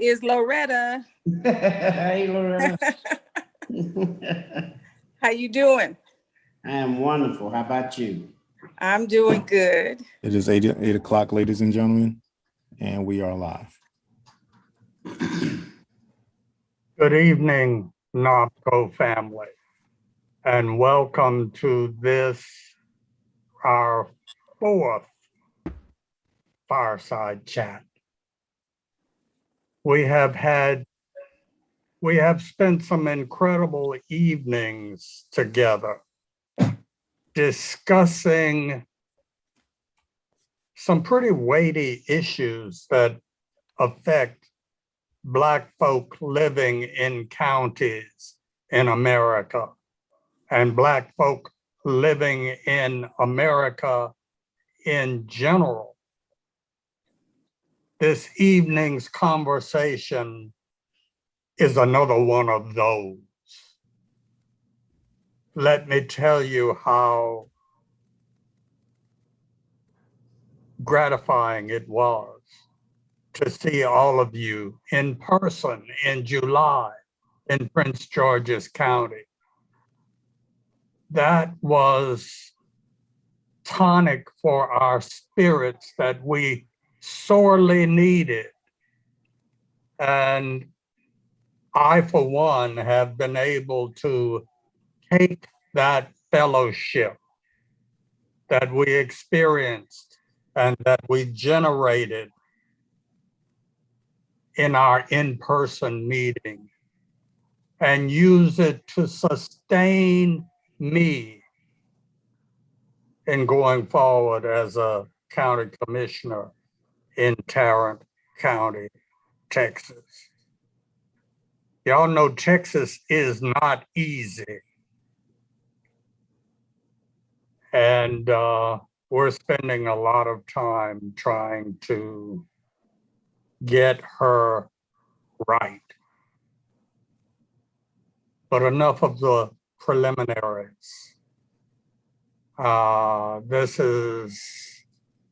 is Loretta. Hey, Loretta. How you doing? I am wonderful. How about you? I'm doing good. It is 8 o'clock, ladies and gentlemen, and we are live. Good evening, NOBCO family, and welcome to this, our fourth fireside chat. We have spent some incredible evenings together discussing some pretty weighty issues that affect Black folk living in counties in America and Black folk living in America in general. This evening's conversation is another one of those. Let me tell you how gratifying it was to see all of you in person in July in Prince George's County. That was tonic for our spirits that we sorely needed. And I, for one, have been able to take that fellowship that we experienced and that we generated in our in-person meeting and use it to sustain me in going forward as a county commissioner in Tarrant County, Texas. Y'all know Texas is not easy. And we're spending a lot of time trying to get her right. But enough of the preliminaries. This is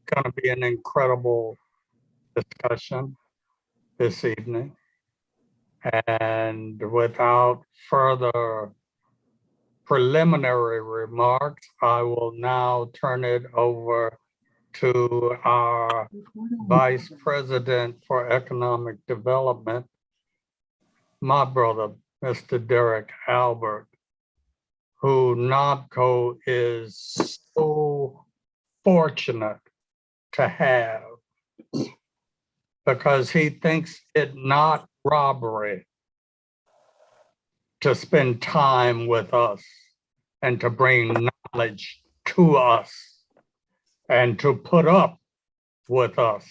going to be an incredible discussion this evening. And without further preliminary remarks, I will now turn it over to our Vice President for Economic Development, my brother, Mr. Derek Albert, who NOBCO is so fortunate to have because he thinks it not robbery to spend time with us and to bring knowledge to us and to put up with us.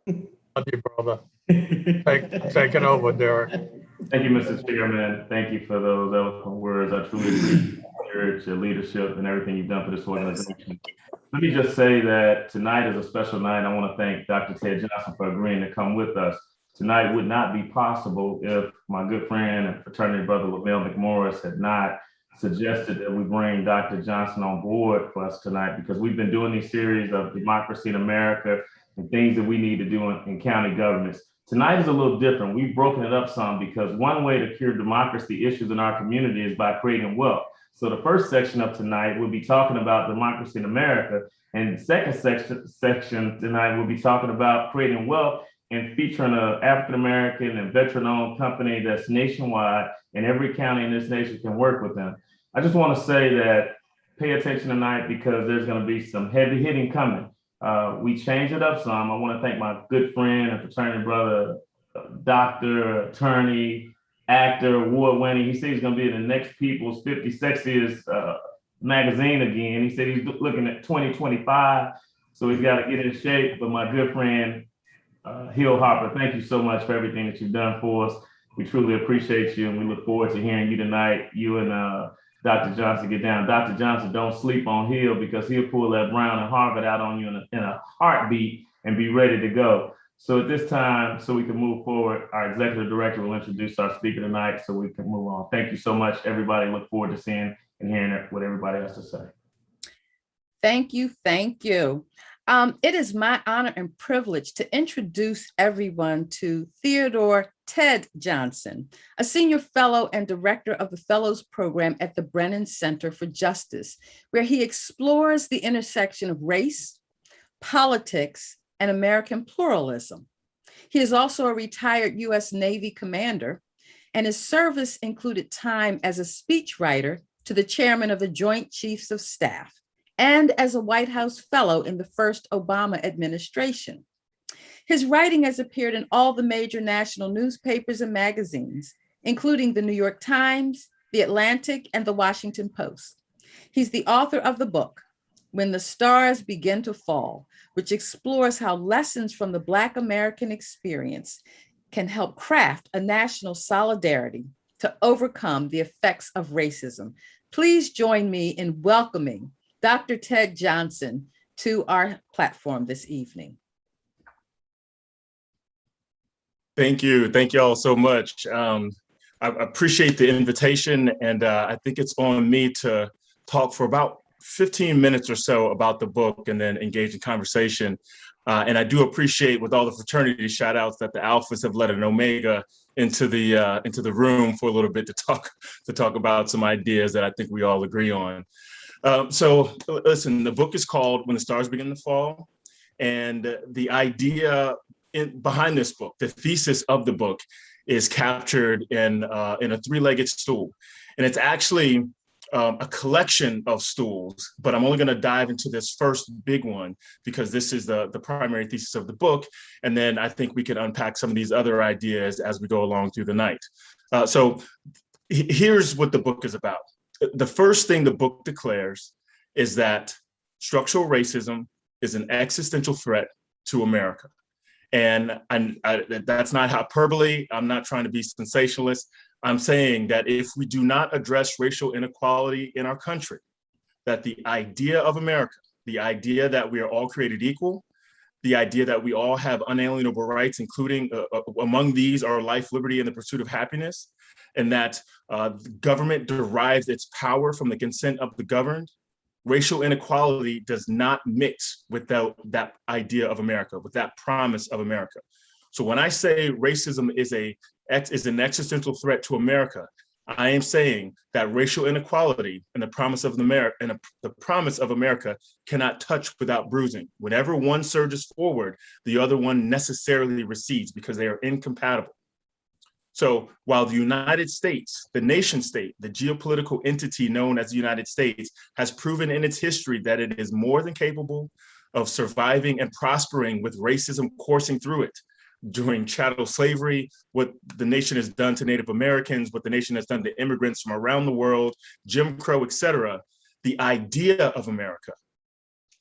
Love you, brother. Take it over, Derek. Thank you, Mr. Chairman. Thank you for those eloquent words. I truly appreciate your leadership and everything you've done for this organization. Let me just say that tonight is a special night. I want to thank Dr. Ted Johnson for agreeing to come with us. Tonight would not be possible if my good friend and fraternity brother, LaMel McMorris, had not suggested that we bring Dr. Johnson on board for us tonight, because we've been doing these series of democracy in America and things that we need to do in county governments. Tonight is a little different. We've broken it up some because one way to cure democracy issues in our community is by creating wealth. So the first section of tonight, we'll be talking about democracy in America. And the second section tonight, we'll be talking about creating wealth and featuring an African-American and veteran-owned company that's nationwide, and every county in this nation can work with them. I just want to say that pay attention tonight because there's going to be some heavy hitting coming. We changed it up some. I want to thank my good friend and fraternity brother, doctor, attorney, actor, award-winning. He said he's going to be in the next People's 50 Sexiest magazine again. He said he's looking at 2025, so he's got to get in shape. But my good friend, Harper, thank you so much for everything that you've done for us. We truly appreciate you, and we look forward to hearing you tonight. You and Dr. Johnson get down. Dr. Johnson, don't sleep on Hill, because he'll pull that Brown and Harvard out on you in a heartbeat and be ready to go. So at this time, so we can move forward, our executive director will introduce our speaker tonight so we can move on. Thank you so much, everybody. Look forward to seeing and hearing what everybody has to say. Thank you. Thank you. It is my honor and privilege to introduce everyone to Theodore Ted Johnson, a senior fellow and director of the Fellows Program at the Brennan Center for Justice, where he explores the intersection of race, politics, and American pluralism. He is also a retired U.S. Navy commander, and his service included time as a speechwriter to the chairman of the Joint Chiefs of Staff and as a White House fellow in the first Obama administration. His writing has appeared in all the major national newspapers and magazines, including the New York Times, the Atlantic, and the Washington Post. He's the author of the book, When the Stars Begin to Fall, which explores how lessons from the Black American experience can help craft a national solidarity to overcome the effects of racism. Please join me in welcoming Dr. Ted Johnson to our platform this evening. Thank you. Thank you all so much. I appreciate the invitation, and I think it's on me to talk for about 15 minutes or so about the book and then engage in conversation. And I do appreciate, with all the fraternity shout outs, that the Alphas have let an Omega into the room for a little bit to talk about some ideas that I think we all agree on. So listen, the book is called When the Stars Begin to Fall, and the idea behind this book, the thesis of the book, is captured in a three-legged stool, and it's actually a collection of stools, but I'm only going to dive into this first big one because this is the primary thesis of the book. And then I think we can unpack some of these other ideas as we go along through the night. So here's what the book is about. The first thing the book declares is that structural racism is an existential threat to America. And that's not hyperbole. I'm not trying to be sensationalist. I'm saying that if we do not address racial inequality in our country, that the idea of America, the idea that we are all created equal, the idea that we all have unalienable rights, including among these are life, liberty, and the pursuit of happiness, and that the government derives its power from the consent of the governed, racial inequality does not mix with that idea of America, with that promise of America. So when I say racism is an existential threat to America, I am saying that racial inequality and the promise of America cannot touch without bruising. Whenever one surges forward, the other one necessarily recedes because they are incompatible. So while the United States, the nation state, the geopolitical entity known as the United States, has proven in its history that it is more than capable of surviving and prospering with racism coursing through it, during chattel slavery, what the nation has done to Native Americans, what the nation has done to immigrants from around the world, Jim Crow, etc., the idea of America,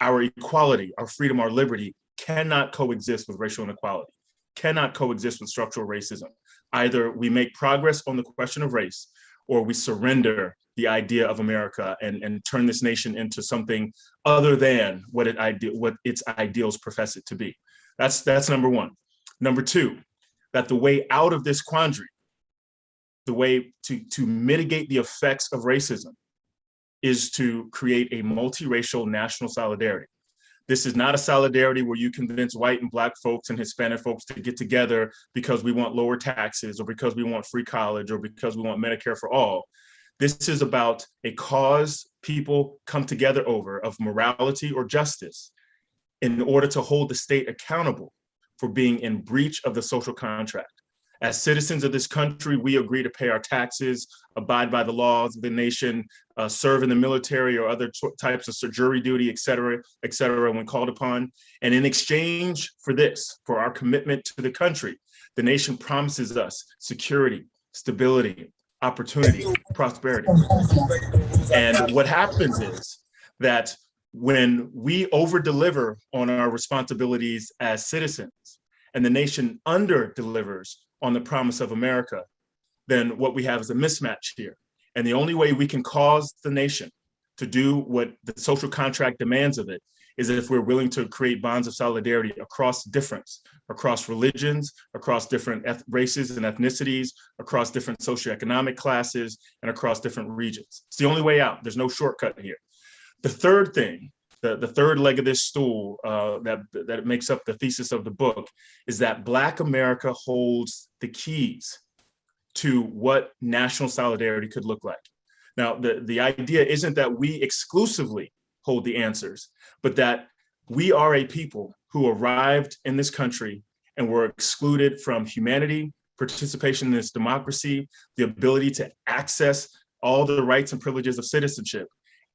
our equality, our freedom, our liberty, cannot coexist with racial inequality, cannot coexist with structural racism. Either we make progress on the question of race, or we surrender the idea of America and turn this nation into something other than what its ideals profess it to be. That's number one. Number two, that the way out of this quandary, the way to mitigate the effects of racism, is to create a multiracial national solidarity. This is not a solidarity where you convince white and Black folks and Hispanic folks to get together because we want lower taxes or because we want free college or because we want Medicare for all. This is about a cause people come together over of morality or justice in order to hold the state accountable for being in breach of the social contract. As citizens of this country, we agree to pay our taxes, abide by the laws of the nation, serve in the military or other types of jury duty, et cetera, when called upon. And in exchange for this, for our commitment to the country, the nation promises us security, stability, opportunity, prosperity. And what happens is that when we over-deliver on our responsibilities as citizens and the nation under-delivers on the promise of America, then what we have is a mismatch here. And the only way we can cause the nation to do what the social contract demands of it is if we're willing to create bonds of solidarity across difference, across religions, across different races and ethnicities, across different socioeconomic classes, and across different regions. It's the only way out. There's no shortcut here. The third thing the third leg of this stool that makes up the thesis of the book is that Black America holds the keys to what national solidarity could look like. Now, the idea isn't that we exclusively hold the answers, but that we are a people who arrived in this country and were excluded from humanity, participation in this democracy, the ability to access all the rights and privileges of citizenship.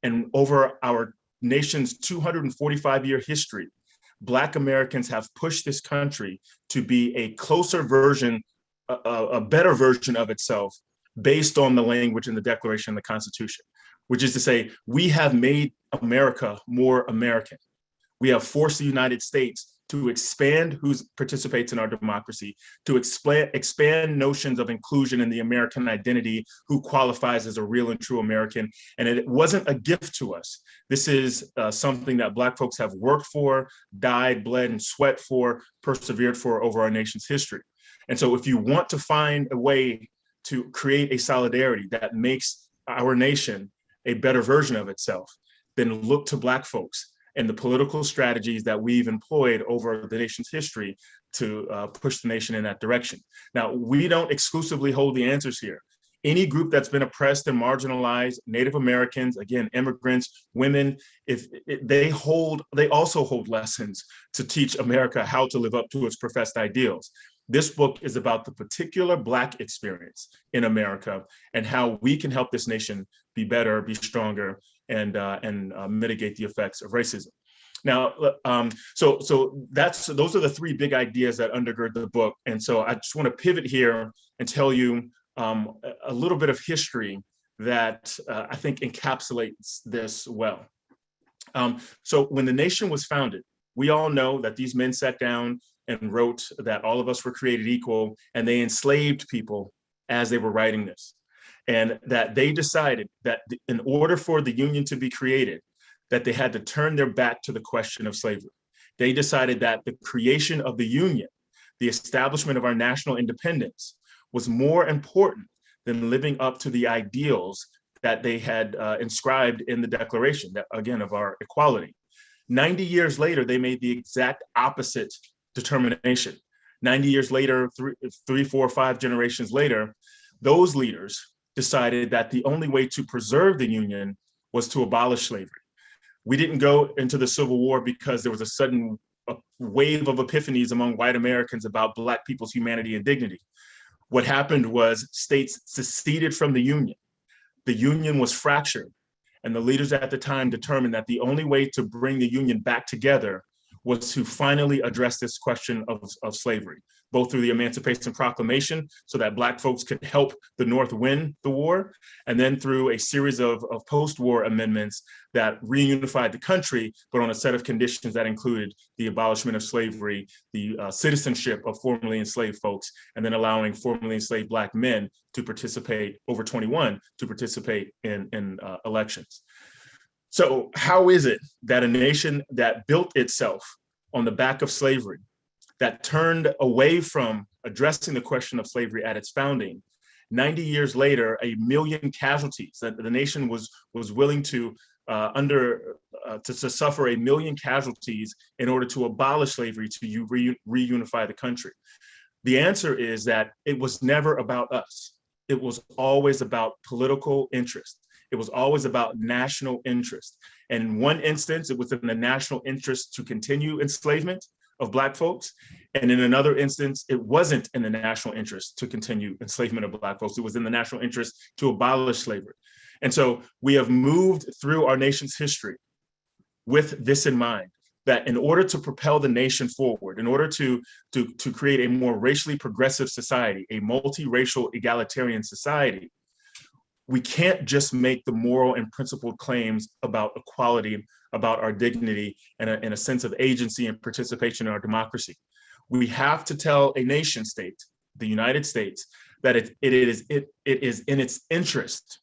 And over our nation's 245-year history, Black Americans have pushed this country to be a closer version, a better version of itself based on the language in the Declaration and the Constitution, which is to say, we have made America more American. We have forced the United States to expand who participates in our democracy, to expand notions of inclusion in the American identity, who qualifies as a real and true American. And it wasn't a gift to us. This is something that Black folks have worked for, died, bled, and sweat for, persevered for over our nation's history. And so if you want to find a way to create a solidarity that makes our nation a better version of itself, then look to Black folks and the political strategies that we've employed over the nation's history to push the nation in that direction. Now, we don't exclusively hold the answers here. Any group that's been oppressed and marginalized, Native Americans, again, immigrants, women, they also hold lessons to teach America how to live up to its professed ideals. This book is about the particular Black experience in America and how we can help this nation be better, be stronger, and mitigate the effects of racism. Now, so those are the three big ideas that undergird the book. And so I just want to pivot here and tell you a little bit of history that I think encapsulates this well. So when the nation was founded, we all know that these men sat down and wrote that all of us were created equal, and they enslaved people as they were writing this. And that they decided that in order for the Union to be created, that they had to turn their back to the question of slavery. They decided that the creation of the Union, the establishment of our national independence, was more important than living up to the ideals that they had inscribed in the Declaration, that, again, of our equality. 90 years later, they made the exact opposite determination. 90 years later, three, 4, 5 generations later, those leaders decided that the only way to preserve the Union was to abolish slavery. We didn't go into the Civil War because there was a sudden wave of epiphanies among white Americans about Black people's humanity and dignity. What happened was states seceded from the Union. The Union was fractured, and the leaders at the time determined that the only way to bring the Union back together was to finally address this question of slavery, both through the Emancipation Proclamation so that Black folks could help the North win the war, and then through a series of post-war amendments that reunified the country, but on a set of conditions that included the abolishment of slavery, the citizenship of formerly enslaved folks, and then allowing formerly enslaved Black men to participate, over 21, to participate in elections. So how is it that a nation that built itself on the back of slavery, that turned away from addressing the question of slavery at its founding, 90 years later, 1 million casualties, that the nation was willing to suffer 1 million casualties in order to abolish slavery, to reunify the country? The answer is that it was never about us. It was always about political interest. It was always about national interest. And in one instance, it was in the national interest to continue enslavement of Black folks. And in another instance, it wasn't in the national interest to continue enslavement of Black folks. It was in the national interest to abolish slavery. And so we have moved through our nation's history with this in mind, that in order to propel the nation forward, in order to create a more racially progressive society, a multiracial egalitarian society, we can't just make the moral and principled claims about equality, about our dignity, and a sense of agency and participation in our democracy. We have to tell a nation state, the United States, that it is in its interest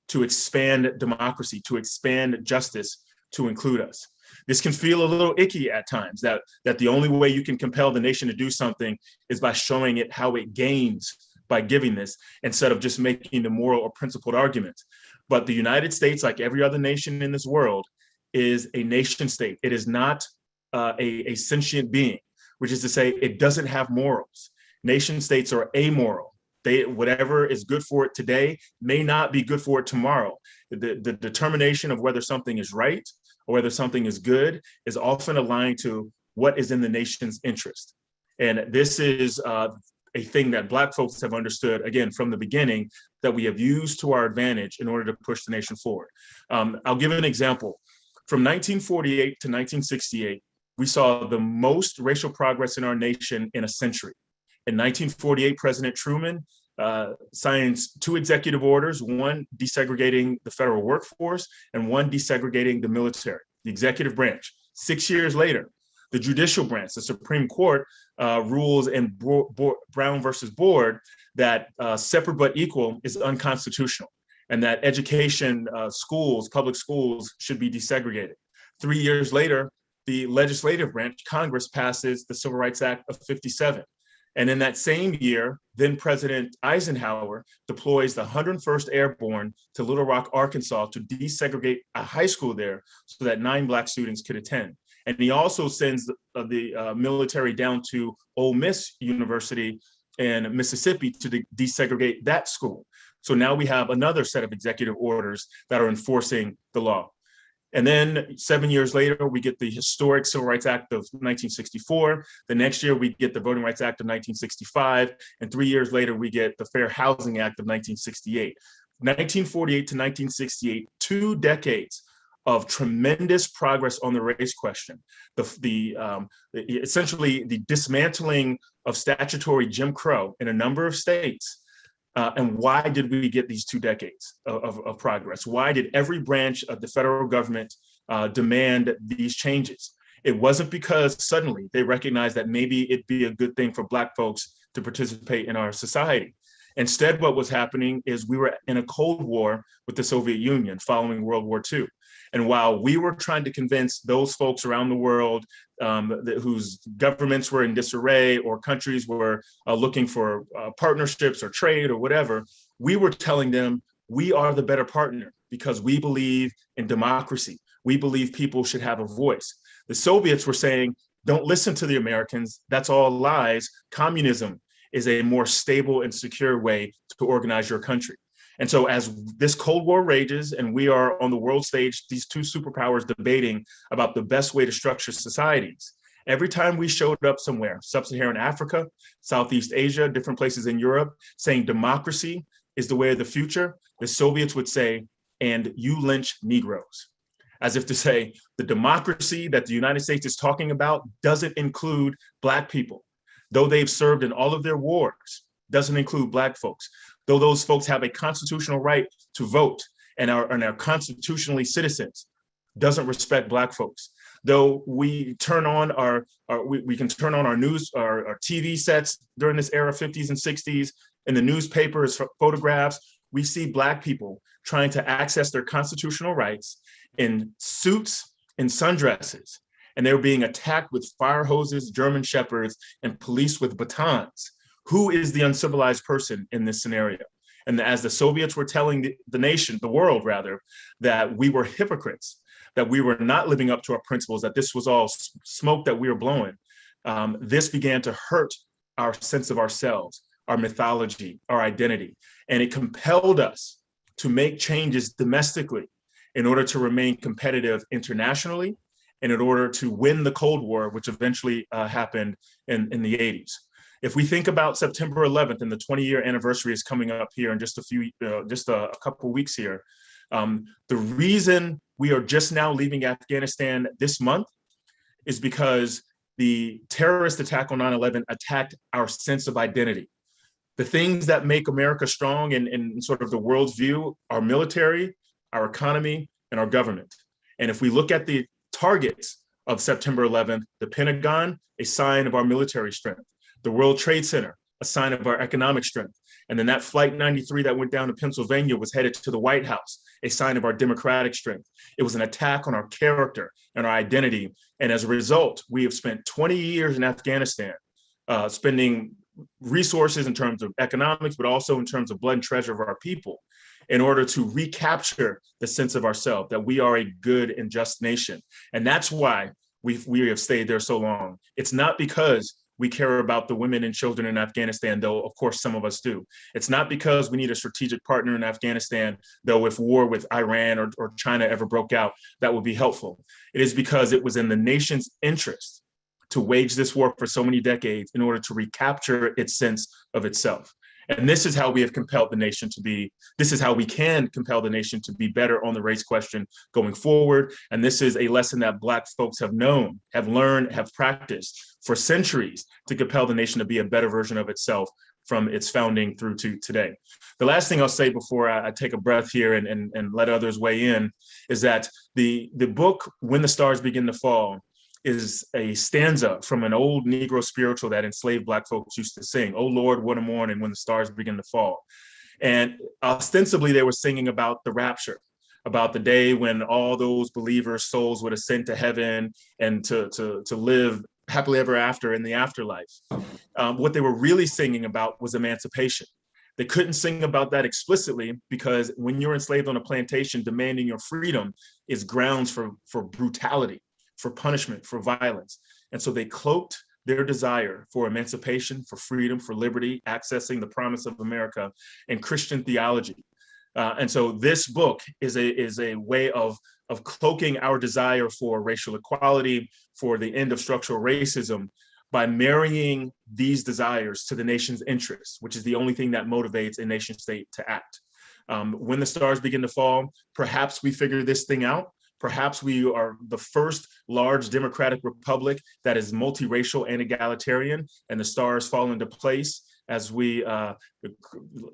to expand democracy, to expand justice, to include us. This can feel a little icky at times, that the only way you can compel the nation to do something is by showing it how it gains by giving this, instead of just making the moral or principled arguments. But the United States, like every other nation in this world, is a nation state. It is not a sentient being, which is to say it doesn't have morals. Nation states are amoral. Whatever is good for it today may not be good for it tomorrow. The determination of whether something is right or whether something is good is often aligned to what is in the nation's interest. And this is a thing that Black folks have understood, again, from the beginning, that we have used to our advantage in order to push the nation forward. I'll give an example. From 1948 to 1968, we saw the most racial progress in our nation in a century. In 1948, President Truman signed 2 executive orders, one desegregating the federal workforce and one desegregating the military, the executive branch. 6 years later, the judicial branch, the Supreme Court, rules in Brown versus Board that separate but equal is unconstitutional, and that education, schools, public schools should be desegregated. 3 years later, the legislative branch, Congress, passes the Civil Rights Act of '57. And in that same year, then President Eisenhower deploys the 101st Airborne to Little Rock, Arkansas to desegregate a high school there so that 9 Black students could attend. And he also sends the military down to Ole Miss University in Mississippi to desegregate that school. So now we have another set of executive orders that are enforcing the law. And then 7 years later, we get the historic Civil Rights Act of 1964. The next year, we get the Voting Rights Act of 1965. And 3 years later, we get the Fair Housing Act of 1968. 1948 to 1968, 2 decades of tremendous progress on the race question. Essentially, the dismantling of statutory Jim Crow in a number of states. And why did we get these 2 decades of progress? Why did every branch of the federal government demand these changes? It wasn't because suddenly they recognized that maybe it'd be a good thing for Black folks to participate in our society. Instead, what was happening is we were in a Cold War with the Soviet Union following World War II. And while we were trying to convince those folks around the world whose governments were in disarray or countries were looking for partnerships or trade or whatever, we were telling them we are the better partner because we believe in democracy. We believe people should have a voice. The Soviets were saying, don't listen to the Americans. That's all lies. Communism is a more stable and secure way to organize your country. And so as this Cold War rages and we are on the world stage, these 2 superpowers debating about the best way to structure societies, every time we showed up somewhere, sub-Saharan Africa, Southeast Asia, different places in Europe, saying democracy is the way of the future, the Soviets would say, and you lynch Negroes. As if to say, the democracy that the United States is talking about doesn't include Black people. Though they've served in all of their wars, doesn't include Black folks. Though those folks have a constitutional right to vote and are constitutionally citizens, doesn't respect Black folks. Though we turn on we can turn on our news, our TV sets during this era, 50s and 60s, in the newspapers, photographs, we see Black people trying to access their constitutional rights in suits and sundresses. And they were being attacked with fire hoses, German shepherds, and police with batons. Who is the uncivilized person in this scenario? And as the Soviets were telling the nation, the world rather, that we were hypocrites, that we were not living up to our principles, that this was all smoke that we were blowing, this began to hurt our sense of ourselves, our mythology, our identity. And it compelled us to make changes domestically in order to remain competitive internationally and in order to win the Cold War, which eventually happened in the 80s. If we think about September 11th and the 20-year anniversary is coming up here in just a couple of weeks here, the reason we are just now leaving Afghanistan this month is because the terrorist attack on 9/11 attacked our sense of identity. The things that make America strong in sort of the world's view, our military, our economy, and our government. And if we look at the targets of September 11th, the Pentagon, a sign of our military strength. The World Trade Center, a sign of our economic strength. And then that Flight 93 that went down to Pennsylvania was headed to the White House, a sign of our democratic strength. It was an attack on our character and our identity. And as a result, we have spent 20 years in Afghanistan, spending resources in terms of economics, but also in terms of blood and treasure of our people. in order to recapture the sense of ourselves, that we are a good and just nation. And that's why we have stayed there so long. It's not because we care about the women and children in Afghanistan, though of course some of us do. It's not because we need a strategic partner in Afghanistan, though if war with Iran or China ever broke out, that would be helpful. It is because it was in the nation's interest to wage this war for so many decades in order to recapture its sense of itself. And this is how we have compelled the nation to be, this is how we can compel the nation to be better on the race question going forward. And this is a lesson that Black folks have known, have learned, have practiced for centuries to compel the nation to be a better version of itself from its founding through to today. The last thing I'll say before I take a breath here and let others weigh in is that the book, When the Stars Begin to Fall, is a stanza from an old Negro spiritual that enslaved Black folks used to sing. Oh Lord, what a morning when the stars begin to fall. And ostensibly they were singing about the rapture, about the day when all those believers' souls would ascend to heaven and to live happily ever after in the afterlife. What they were really singing about was emancipation. They couldn't sing about that explicitly because when you're enslaved on a plantation, demanding your freedom is grounds for brutality, for punishment, for violence. And so they cloaked their desire for emancipation, for freedom, for liberty, accessing the promise of America in Christian theology. And so this book is a way of cloaking our desire for racial equality, for the end of structural racism, by marrying these desires to the nation's interests, which is the only thing that motivates a nation state to act. When the stars begin to fall, perhaps we figure this thing out. Perhaps we are the first large democratic republic that is multiracial and egalitarian, and the stars fall into place as we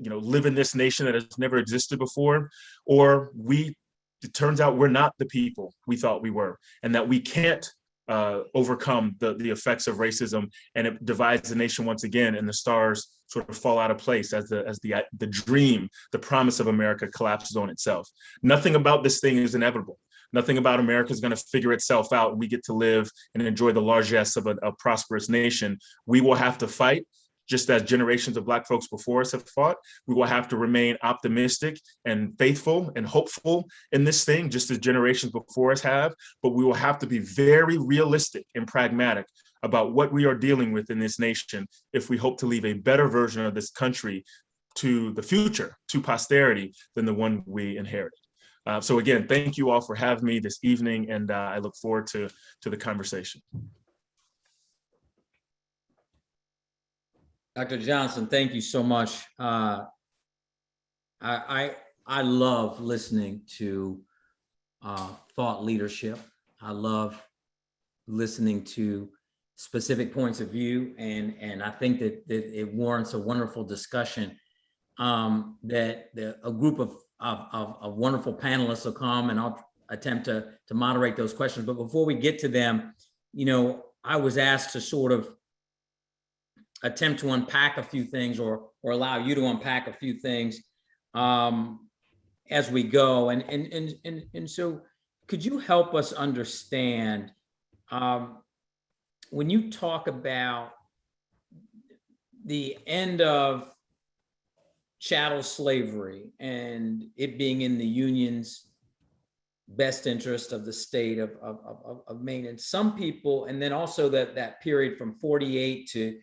live in this nation that has never existed before. Or it turns out we're not the people we thought we were, and that we can't overcome the effects of racism, and it divides the nation once again, and the stars sort of fall out of place as the dream, the promise of America collapses on itself. Nothing about this thing is inevitable. Nothing about America is going to figure itself out. We get to live and enjoy the largesse of a prosperous nation. We will have to fight, just as generations of Black folks before us have fought. We will have to remain optimistic and faithful and hopeful in this thing, just as generations before us have. But we will have to be very realistic and pragmatic about what we are dealing with in this nation if we hope to leave a better version of this country to the future, to posterity, than the one we inherited. So again, thank you all for having me this evening, and I look forward to the conversation. Dr. Johnson, thank you so much. I love listening to thought leadership. I love listening to specific points of view, and I think that it warrants a wonderful discussion. That a group of wonderful panelists will come, and I'll attempt to moderate those questions. But before we get to them, I was asked to sort of attempt to unpack a few things, or allow you to unpack a few things as we go. And so could you help us understand, when you talk about the end of chattel slavery and it being in the Union's best interest of the state of Maine, and some people, and then also that period from 48 to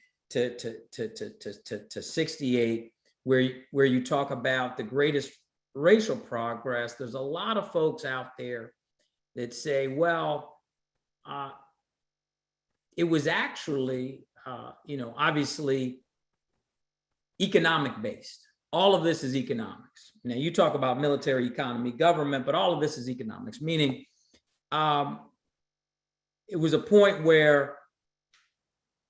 68, where you talk about the greatest racial progress, there's a lot of folks out there that say, well, it was actually, obviously economic based. All of this is economics. Now you talk about military economy, government, but all of this is economics, meaning it was a point where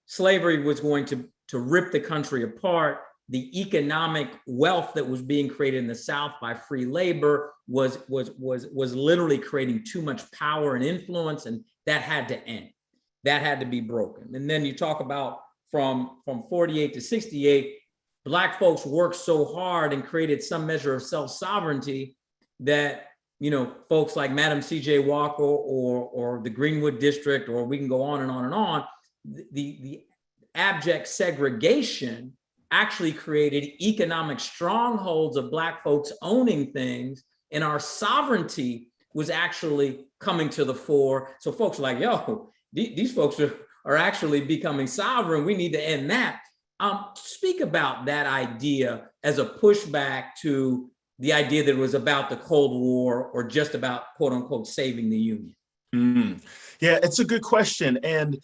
slavery was going to rip the country apart. The economic wealth that was being created in the South by free labor was literally creating too much power and influence, and that had to end. That had to be broken. And then you talk about from 48 to 68, Black folks worked so hard and created some measure of self-sovereignty that, folks like Madam C.J. Walker or the Greenwood District, or we can go on and on and on, the abject segregation actually created economic strongholds of Black folks owning things, and our sovereignty was actually coming to the fore. So folks are like, yo, these folks are actually becoming sovereign. We need to end that. Speak about that idea as a pushback to the idea that it was about the Cold War or just about, quote unquote, saving the Union. Yeah, it's a good question. And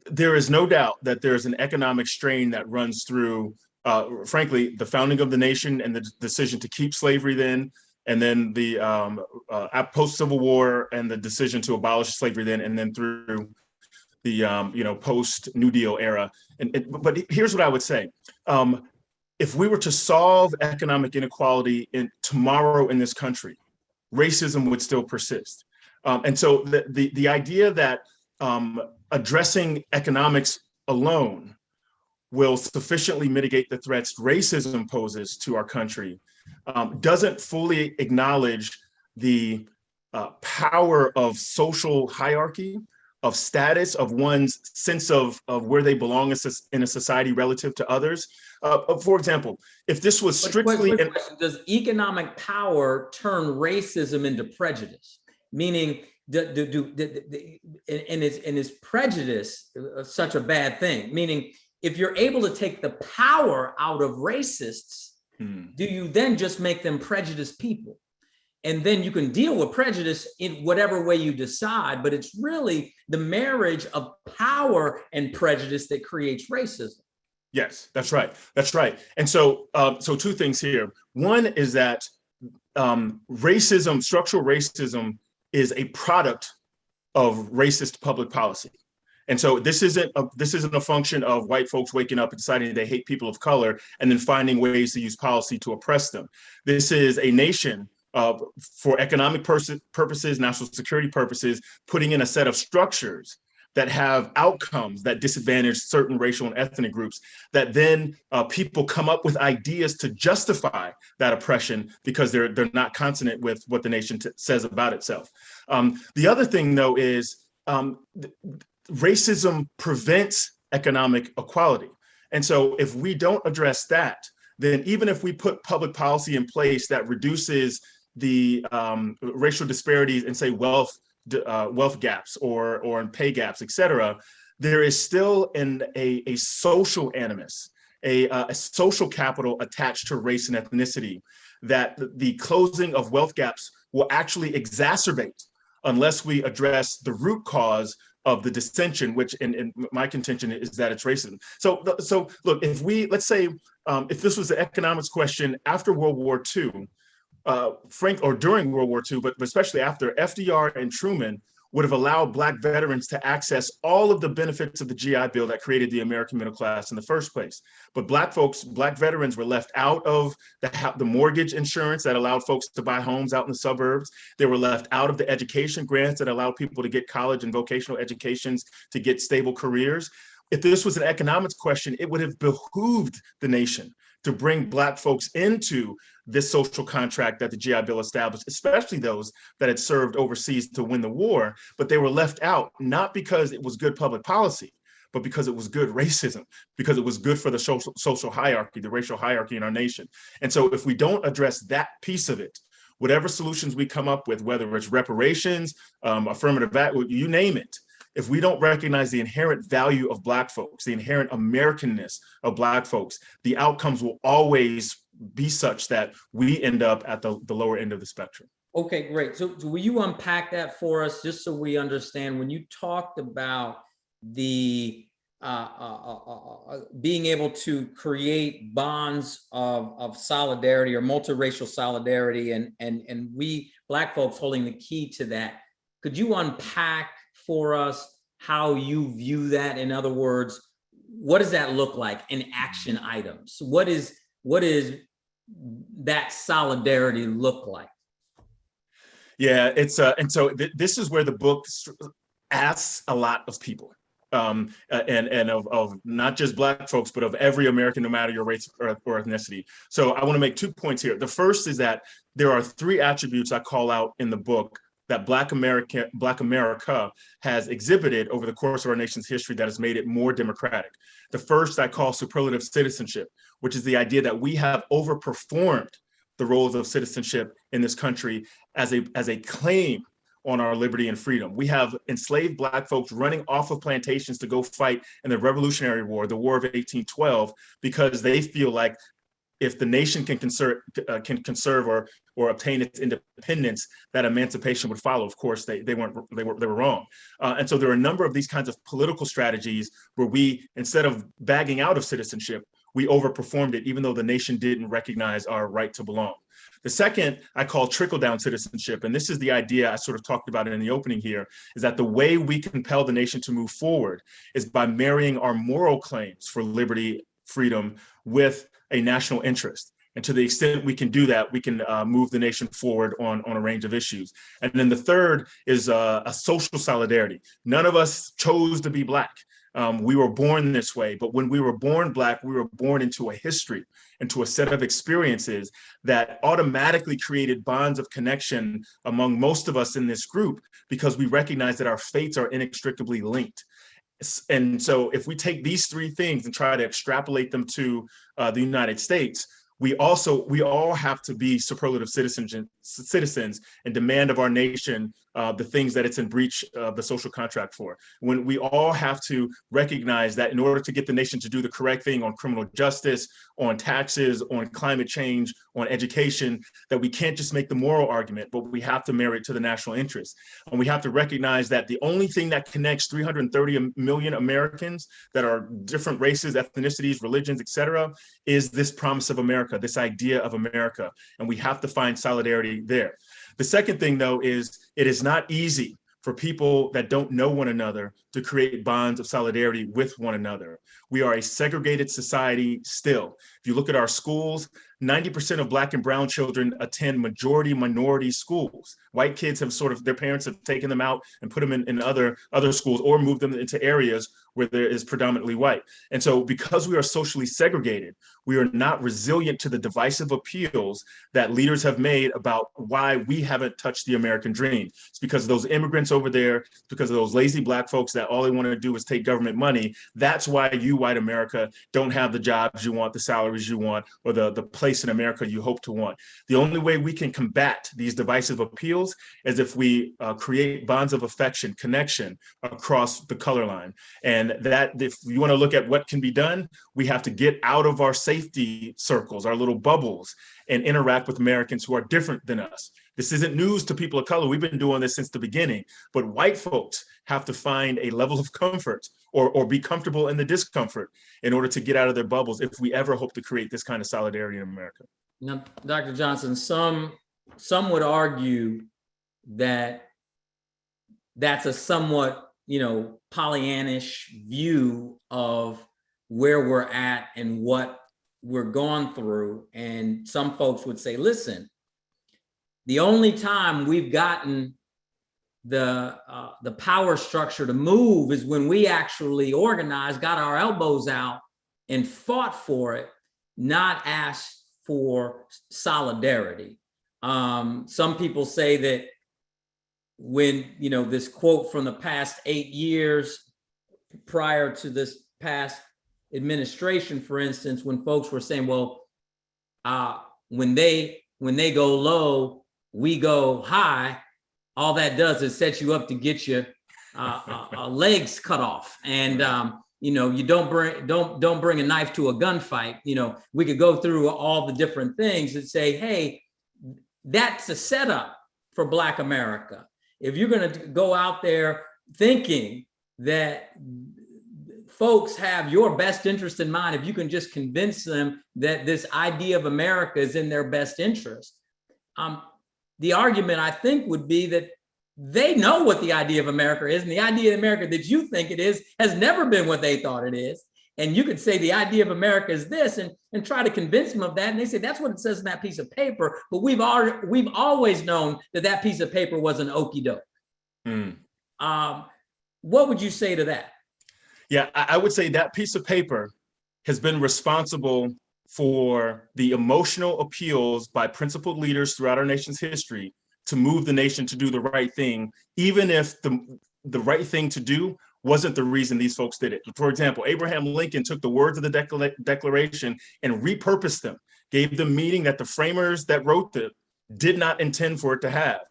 there is no doubt that there's an economic strain that runs through, frankly, the founding of the nation and the decision to keep slavery then, and then the post-Civil War and the decision to abolish slavery then, and then through the post-New Deal era. But here's what I would say. If we were to solve economic inequality tomorrow in this country, racism would still persist. And so the idea that addressing economics alone will sufficiently mitigate the threats racism poses to our country doesn't fully acknowledge the power of social hierarchy, of status, of one's sense of where they belong in a society relative to others. For example, if this was strictly— Does economic power turn racism into prejudice? Meaning, is prejudice such a bad thing? Meaning, if you're able to take the power out of racists, do you then just make them prejudiced people? And then you can deal with prejudice in whatever way you decide, but it's really the marriage of power and prejudice that creates racism. Yes, that's right. That's right. And so, two things here. One is that racism, structural racism, is a product of racist public policy. And so this isn't a function of white folks waking up and deciding they hate people of color and then finding ways to use policy to oppress them. This is a nation for economic purposes, national security purposes, putting in a set of structures that have outcomes that disadvantage certain racial and ethnic groups, that then people come up with ideas to justify that oppression because they're not consonant with what the nation says about itself. The other thing, though, is racism prevents economic equality. And so if we don't address that, then even if we put public policy in place that reduces the racial disparities and say wealth gaps or in pay gaps, et cetera, there is still a social animus, a social capital attached to race and ethnicity that the closing of wealth gaps will actually exacerbate unless we address the root cause of the dissension, which in my contention is that it's racism. So look, let's say if this was the economics question after World War II, or during World War II, but especially after, FDR and Truman would have allowed Black veterans to access all of the benefits of the GI Bill that created the American middle class in the first place. But Black veterans were left out of the mortgage insurance that allowed folks to buy homes out in the suburbs. They were left out of the education grants that allowed people to get college and vocational educations to get stable careers. If this was an economics question, it would have behooved the nation to bring Black folks into this social contract that the GI Bill established, especially those that had served overseas to win the war, but they were left out, not because it was good public policy, but because it was good racism, because it was good for the social hierarchy, the racial hierarchy in our nation. And so if we don't address that piece of it, whatever solutions we come up with, whether it's reparations, affirmative action, you name it, if we don't recognize the inherent value of Black folks, the inherent Americanness of Black folks, the outcomes will always be such that we end up at the lower end of the spectrum. Okay, great. So will you unpack that for us, just so we understand, when you talked about the being able to create bonds of solidarity or multiracial solidarity, and we Black folks holding the key to that, could you unpack for us how you view that? In other words, what does that look like in action items? What is that solidarity look like? Yeah, and so this is where the book asks a lot of people, and of not just Black folks, but of every American, no matter your race or ethnicity. So I want to make 2 points here. The first is that there are 3 attributes I call out in the book that Black America has exhibited over the course of our nation's history that has made it more democratic. The first I call superlative citizenship, which is the idea that we have overperformed the roles of citizenship in this country as a claim on our liberty and freedom. We have enslaved Black folks running off of plantations to go fight in the Revolutionary War, the War of 1812, because they feel like if the nation can conserve or obtain its independence, that emancipation would follow. Of course, they were wrong. And so there are a number of these kinds of political strategies where we, instead of bagging out of citizenship, we overperformed it, even though the nation didn't recognize our right to belong. The second I call trickle-down citizenship, and this is the idea I sort of talked about in the opening here, is that the way we compel the nation to move forward is by marrying our moral claims for liberty, freedom, with a national interest. And to the extent we can do that, we can move the nation forward on a range of issues. And then the third is a social solidarity. None of us chose to be Black. We were born this way, but when we were born Black, we were born into a history, into a set of experiences that automatically created bonds of connection among most of us in this group, because we recognize that our fates are inextricably linked. And so if we take these three things and try to extrapolate them to the United States, we all have to be superlative citizens and demand of our nation the things that it's in breach of the social contract for. When we all have to recognize that in order to get the nation to do the correct thing on criminal justice, on taxes, on climate change, on education, that we can't just make the moral argument, but we have to marry it to the national interest. And we have to recognize that the only thing that connects 330 million Americans that are different races, ethnicities, religions, et cetera, is this promise of America, this idea of America. And we have to find solidarity there. The second thing, though, is it is not easy for people that don't know one another to create bonds of solidarity with one another. We are a segregated society still. If you look at our schools, 90% of Black and brown children attend majority minority schools. White kids have their parents have taken them out and put them in other schools or moved them into areas where there is predominantly white. And so because we are socially segregated, we are not resilient to the divisive appeals that leaders have made about why we haven't touched the American dream. It's because of those immigrants over there, because of those lazy Black folks that all they want to do is take government money. That's why you, white America, don't have the jobs you want, the salaries you want, or the place in America you hope to want. The only way we can combat these divisive appeals is if we create bonds of affection, connection across the color line. And that, if you want to look at what can be done, we have to get out of our safety circles, our little bubbles, and interact with Americans who are different than us. This isn't news to people of color. We've been doing this since the beginning, but white folks have to find a level of comfort or be comfortable in the discomfort in order to get out of their bubbles if we ever hope to create this kind of solidarity in America. Now, Dr. Johnson, some would argue that that's a somewhat, Pollyannish view of where we're at and what we're going through. And some folks would say, listen, the only time we've gotten the power structure to move is when we actually organized, got our elbows out and fought for it, not asked for solidarity. Some people say that when, this quote from the past 8 years prior to this past administration, for instance, when folks were saying, well, when they go low, we go high, all that does is set you up to get your legs cut off. And you don't bring a knife to a gunfight. We could go through all the different things and say, hey, that's a setup for Black America. If you're going to go out there thinking that folks have your best interest in mind, if you can just convince them that this idea of America is in their best interest, the argument, I think, would be that they know what the idea of America is, and the idea of America that you think it is has never been what they thought it is. And you could say the idea of America is this, and try to convince them of that. And they say, that's what it says in that piece of paper. But we've always known that piece of paper was an okie doke. What would you say to that? Yeah, I would say that piece of paper has been responsible for the emotional appeals by principled leaders throughout our nation's history to move the nation to do the right thing, even if the right thing to do wasn't the reason these folks did it. For example, Abraham Lincoln took the words of the Declaration and repurposed them, gave them meaning that the framers that wrote them did not intend for it to have,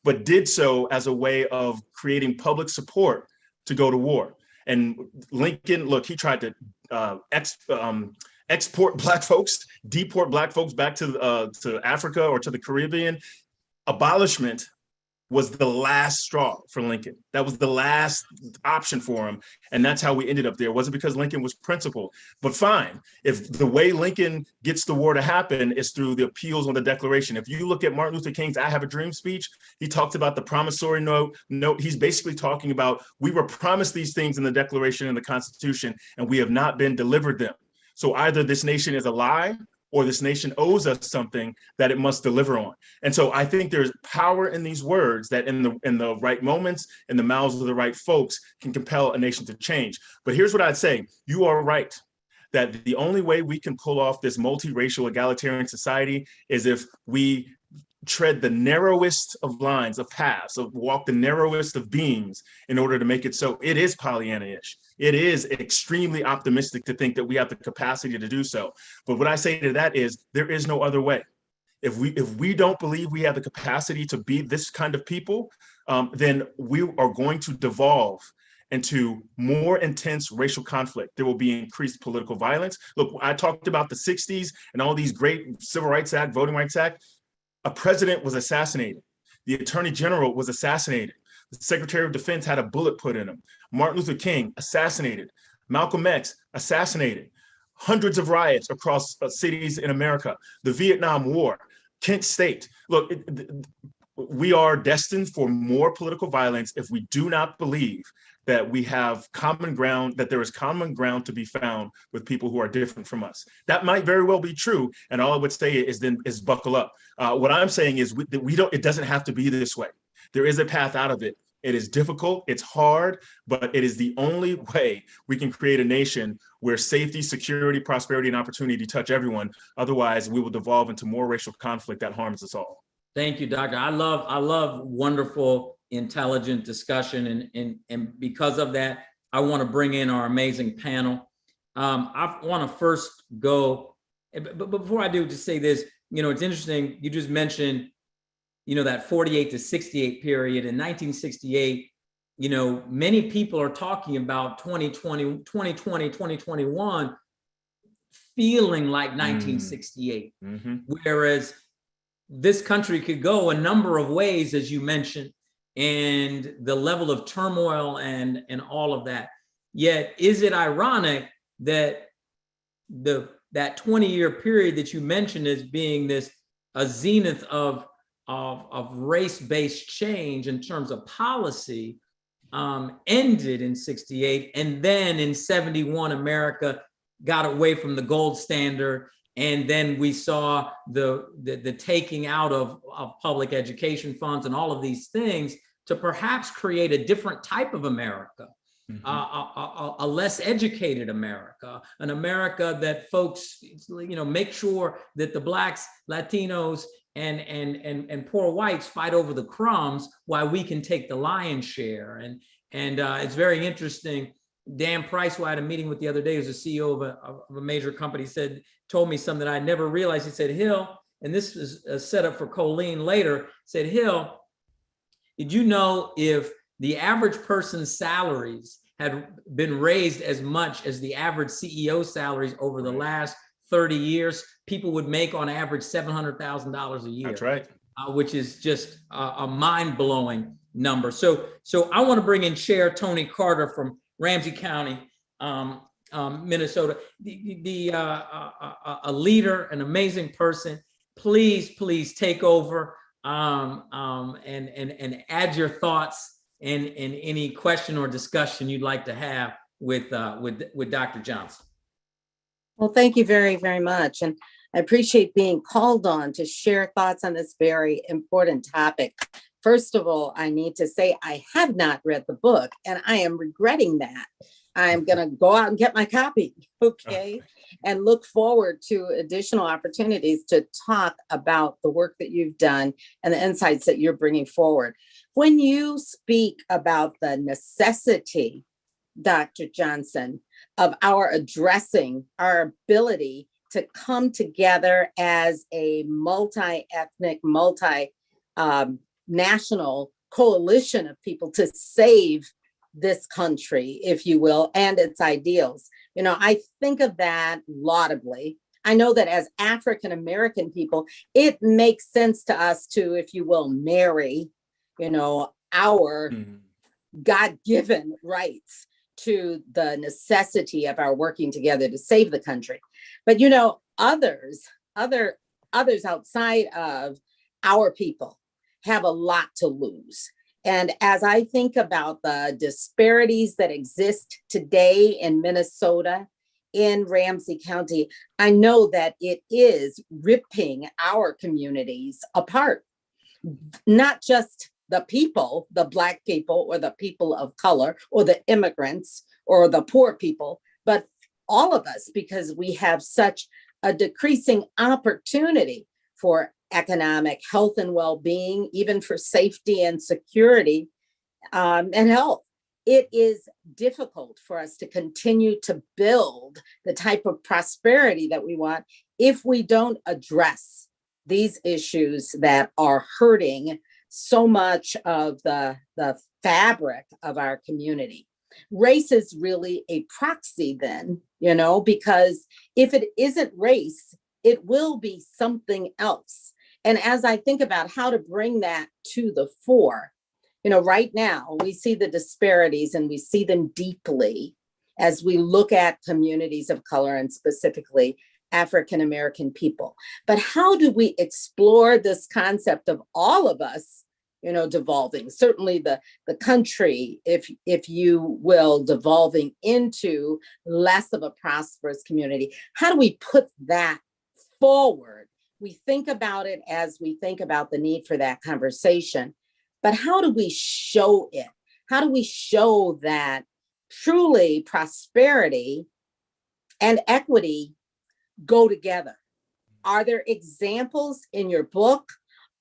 but did so as a way of creating public support to go to war. And Lincoln, look, he tried to export Black folks, deport Black folks back to Africa or to the Caribbean. Abolishment was the last straw for Lincoln. That was the last option for him. And that's how we ended up there. It wasn't because Lincoln was principled, but fine. If the way Lincoln gets the war to happen is through the appeals on the Declaration. If you look at Martin Luther King's I Have a Dream speech, he talked about the promissory note. He's basically talking about, we were promised these things in the Declaration and the Constitution, and we have not been delivered them. So either this nation is a lie, or this nation owes us something that it must deliver on. And so I think there's power in these words that in the right moments, in the mouths of the right folks, can compel a nation to change. But here's what I'd say. You are right that the only way we can pull off this multiracial egalitarian society is if we tread the narrowest of lines, of paths, of walk the narrowest of beams in order to make it so. It is Pollyanna-ish. It is extremely optimistic to think that we have the capacity to do so. But what I say to that is there is no other way. If we don't believe we have the capacity to be this kind of people, then we are going to devolve into more intense racial conflict. There will be increased political violence. Look, I talked about the 60s and all these great Civil Rights Act, Voting Rights Act. A president was assassinated. The attorney general was assassinated. The secretary of defense had a bullet put in him. Martin Luther King, assassinated. Malcolm X, assassinated. Hundreds of riots across cities in America. The Vietnam War, Kent State. Look, we are destined for more political violence if we do not believe that we have common ground, that there is common ground to be found with people who are different from us. That might very well be true. And all I would say is buckle up. What I'm saying is it doesn't have to be this way. There is a path out of it. It is difficult, it's hard, but it is the only way we can create a nation where safety, security, prosperity, and opportunity touch everyone. Otherwise, we will devolve into more racial conflict that harms us all. Thank you, Doctor. I love wonderful, intelligent discussion. And because of that, I want to bring in our amazing panel. I want to first go, but before I do, just say this, it's interesting. You just mentioned, that 48 to 68 period. In 1968, many people are talking about 2020, 2021 feeling like 1968, whereas this country could go a number of ways, as you mentioned, and the level of turmoil and all of that. Yet, is it ironic that that 20-year period that you mentioned as being a zenith of race-based change in terms of policy ended in 68, and then in 71, America got away from the gold standard. And then we saw the taking out of public education funds and all of these things to perhaps create a different type of America, a less educated America, an America that folks, make sure that the Blacks, Latinos, and poor whites fight over the crumbs while we can take the lion's share. And it's very interesting. Dan Price, who I had a meeting with the other day, who's the CEO of a major company, told me something that I never realized. He said, Hill, and this is a setup for Colleen later, said, Hill, did you know if the average person's salaries had been raised as much as the average CEO salaries over the last 30 years, people would make on average $700,000 a year. That's right. Which is just a mind-blowing number. So I want to bring in Chair Tony Carter from Ramsey County, Minnesota, a leader, an amazing person. Please take over and add your thoughts and any question or discussion you'd like to have with Dr. Johnson. Well, thank you very, very much. And I appreciate being called on to share thoughts on this very important topic. First of all, I need to say I have not read the book, and I am regretting that I'm going to go out and get my copy, okay? And look forward to additional opportunities to talk about the work that you've done and the insights that you're bringing forward. When you speak about the necessity, Dr. Johnson, of our addressing our ability to come together as a multi-ethnic, multi-national coalition of people to save this country, if you will, and its ideals. You know, I think of that laudably. I know that as African American people, it makes sense to us to, if you will, marry, you know, our God-given rights to the necessity of our working together to save the country. But, you know, others outside of our people have a lot to lose. And as I think about the disparities that exist today in Minnesota, in Ramsey County, I know that it is ripping our communities apart. Not just the people, the Black people or the people of color or the immigrants or the poor people, but all of us, because we have such a decreasing opportunity for economic health and well-being, even for safety and security and health. It is difficult for us to continue to build the type of prosperity that we want if we don't address these issues that are hurting so much of the fabric of our community. Race is really a proxy then, you know, because if it isn't race, it will be something else. And as I think about how to bring that to the fore, you know, right now we see the disparities and we see them deeply as we look at communities of color and specifically African American people. But how do we explore this concept of all of us, you know, devolving, certainly the country, if you will, devolving into less of a prosperous community? How do we put that forward? We think about it as we think about the need for that conversation, but how do we show it? How do we show that truly prosperity and equity go together? Are there examples in your book?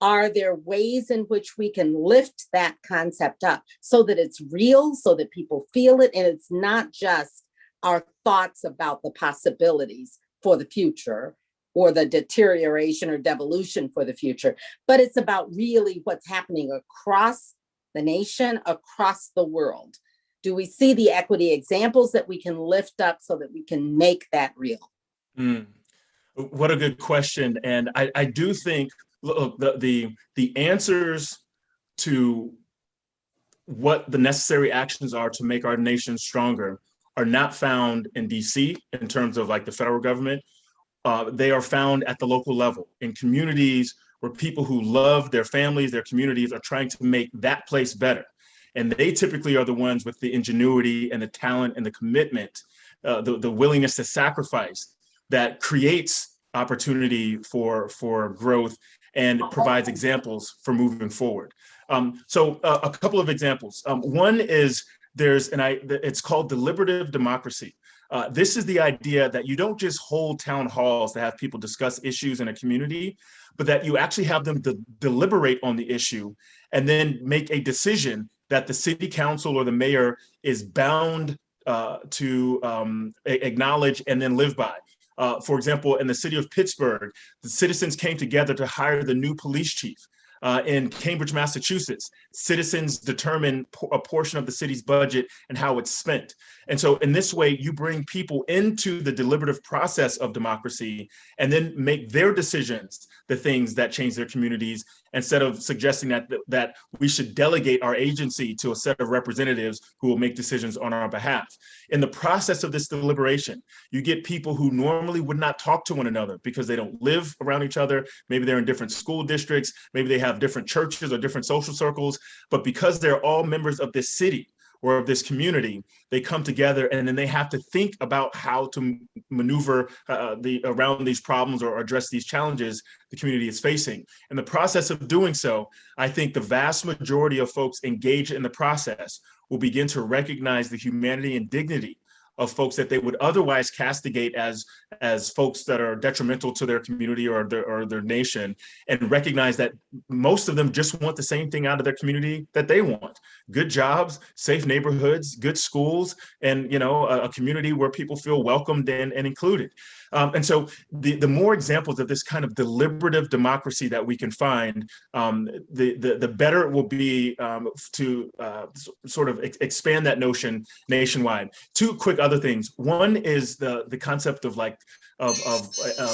Are there ways in which we can lift that concept up so that it's real, so that people feel it, and it's not just our thoughts about the possibilities for the future or the deterioration or devolution for the future, but it's about really what's happening across the nation, across the world? Do we see the equity examples that we can lift up so that we can make that real? What a good question. And I do think, look, the answers to what the necessary actions are to make our nation stronger are not found in DC in terms of like the federal government. They are found at the local level in communities where people who love their families, their communities are trying to make that place better. And they typically are the ones with the ingenuity and the talent and the commitment, the willingness to sacrifice that creates opportunity for growth and provides examples for moving forward. So a couple of examples. One is it's called deliberative democracy. This is the idea that you don't just hold town halls to have people discuss issues in a community, but that you actually have them deliberate on the issue and then make a decision that the city council or the mayor is bound to acknowledge and then live by. For example, in the city of Pittsburgh, the citizens came together to hire the new police chief. In Cambridge, Massachusetts, citizens determine a portion of the city's budget and how it's spent. And so in this way, you bring people into the deliberative process of democracy and then make their decisions the things that change their communities, instead of suggesting that we should delegate our agency to a set of representatives who will make decisions on our behalf. In the process of this deliberation, you get people who normally would not talk to one another because they don't live around each other. Maybe they're in different school districts. Maybe they have different churches or different social circles. But because they're all members of this city or of this community, they come together and then they have to think about how to maneuver around these problems or address these challenges the community is facing. In the process of doing so, I think the vast majority of folks engaged in the process will begin to recognize the humanity and dignity of folks that they would otherwise castigate as folks that are detrimental to their community or their nation, and recognize that most of them just want the same thing out of their community that they want: good jobs, safe neighborhoods, good schools, and a community where people feel welcomed and included. And so the more examples of this kind of deliberative democracy that we can find, the better it will be to sort of expand that notion nationwide. Two quick other things. One is the concept of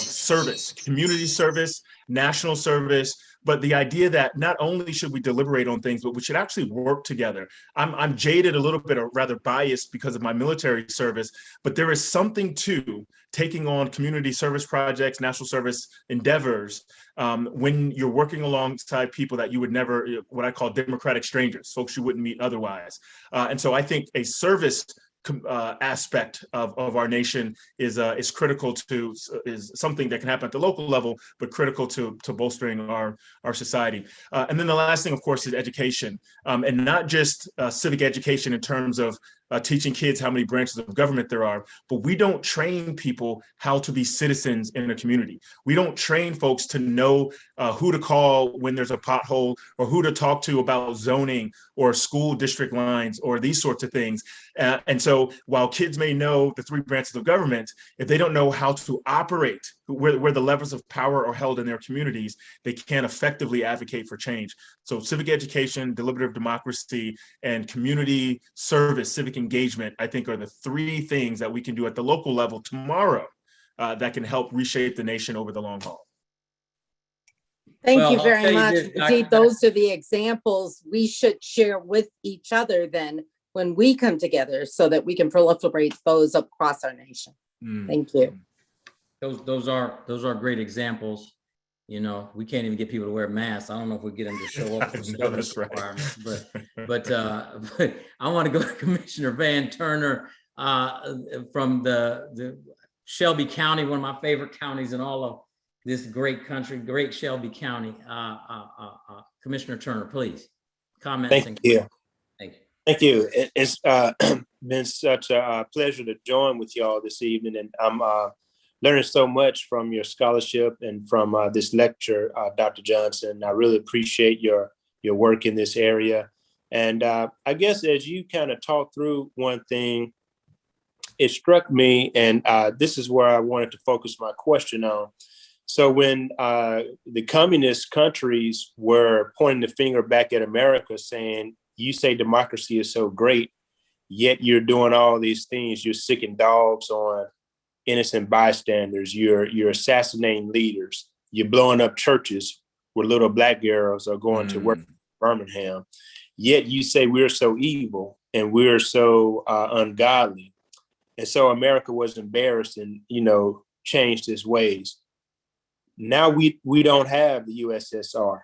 service, community service, national service, but the idea that not only should we deliberate on things, but we should actually work together. I'm jaded a little bit, or rather biased, because of my military service, but there is something to taking on community service projects, national service endeavors, when you're working alongside people that you would never, what I call democratic strangers, folks you wouldn't meet otherwise. And so I think a service aspect of our nation is critical to, is something that can happen at the local level, but critical to bolstering our society. And then the last thing, of course, is education, and not just civic education in terms of teaching kids how many branches of government there are, but we don't train people how to be citizens in a community. We don't train folks to know who to call when there's a pothole, or who to talk to about zoning or school district lines or these sorts of things. And so while kids may know the three branches of government, if they don't know how to operate where the levers of power are held in their communities, they can't effectively advocate for change. So civic education, deliberative democracy, and community service, civic engagement, I think, are the three things that we can do at the local level tomorrow that can help reshape the nation over the long haul. Thank you I'll very tell you much. this, Indeed, those are the examples we should share with each other then when we come together, so that we can proliferate those across our nation. Thank you. Those are great examples. We can't even get people to wear masks. I don't know if we get them to show up for service requirements, but I want to go to Commissioner Van Turner from the Shelby County, one of my favorite counties in all of this great country, great Shelby County. Commissioner Turner, please. Comments. Thank you. Thank you. Thank you. It's been such a pleasure to join with y'all this evening, and I'm learning so much from your scholarship and from this lecture, Dr. Johnson. I really appreciate your work in this area. And I guess as you kind of talk through one thing, it struck me, and this is where I wanted to focus my question on. So when the communist countries were pointing the finger back at America, saying, you say democracy is so great, yet you're doing all these things. You're sicking dogs on innocent bystanders. You're assassinating leaders. You're blowing up churches where little Black girls are going to work in Birmingham. Yet you say we're so evil and we're so ungodly. And so America was embarrassed and, changed its ways. Now we don't have the USSR.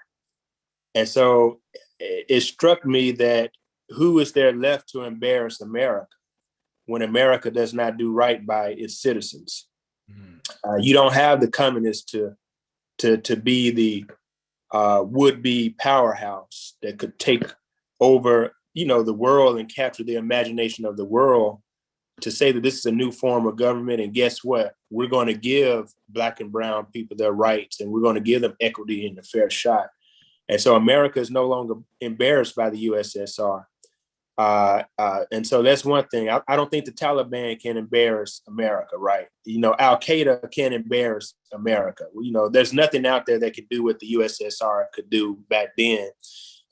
And so it struck me that who is there left to embarrass America when America does not do right by its citizens? You don't have the communists to be the would-be powerhouse that could take over, the world and capture the imagination of the world, to say that this is a new form of government. And guess what? We're going to give Black and brown people their rights, and we're going to give them equity and a fair shot. And so America is no longer embarrassed by the USSR. And so that's one thing. I don't think the Taliban can embarrass America, right? Al-Qaeda can't embarrass America. There's nothing out there that can do what the USSR could do back then.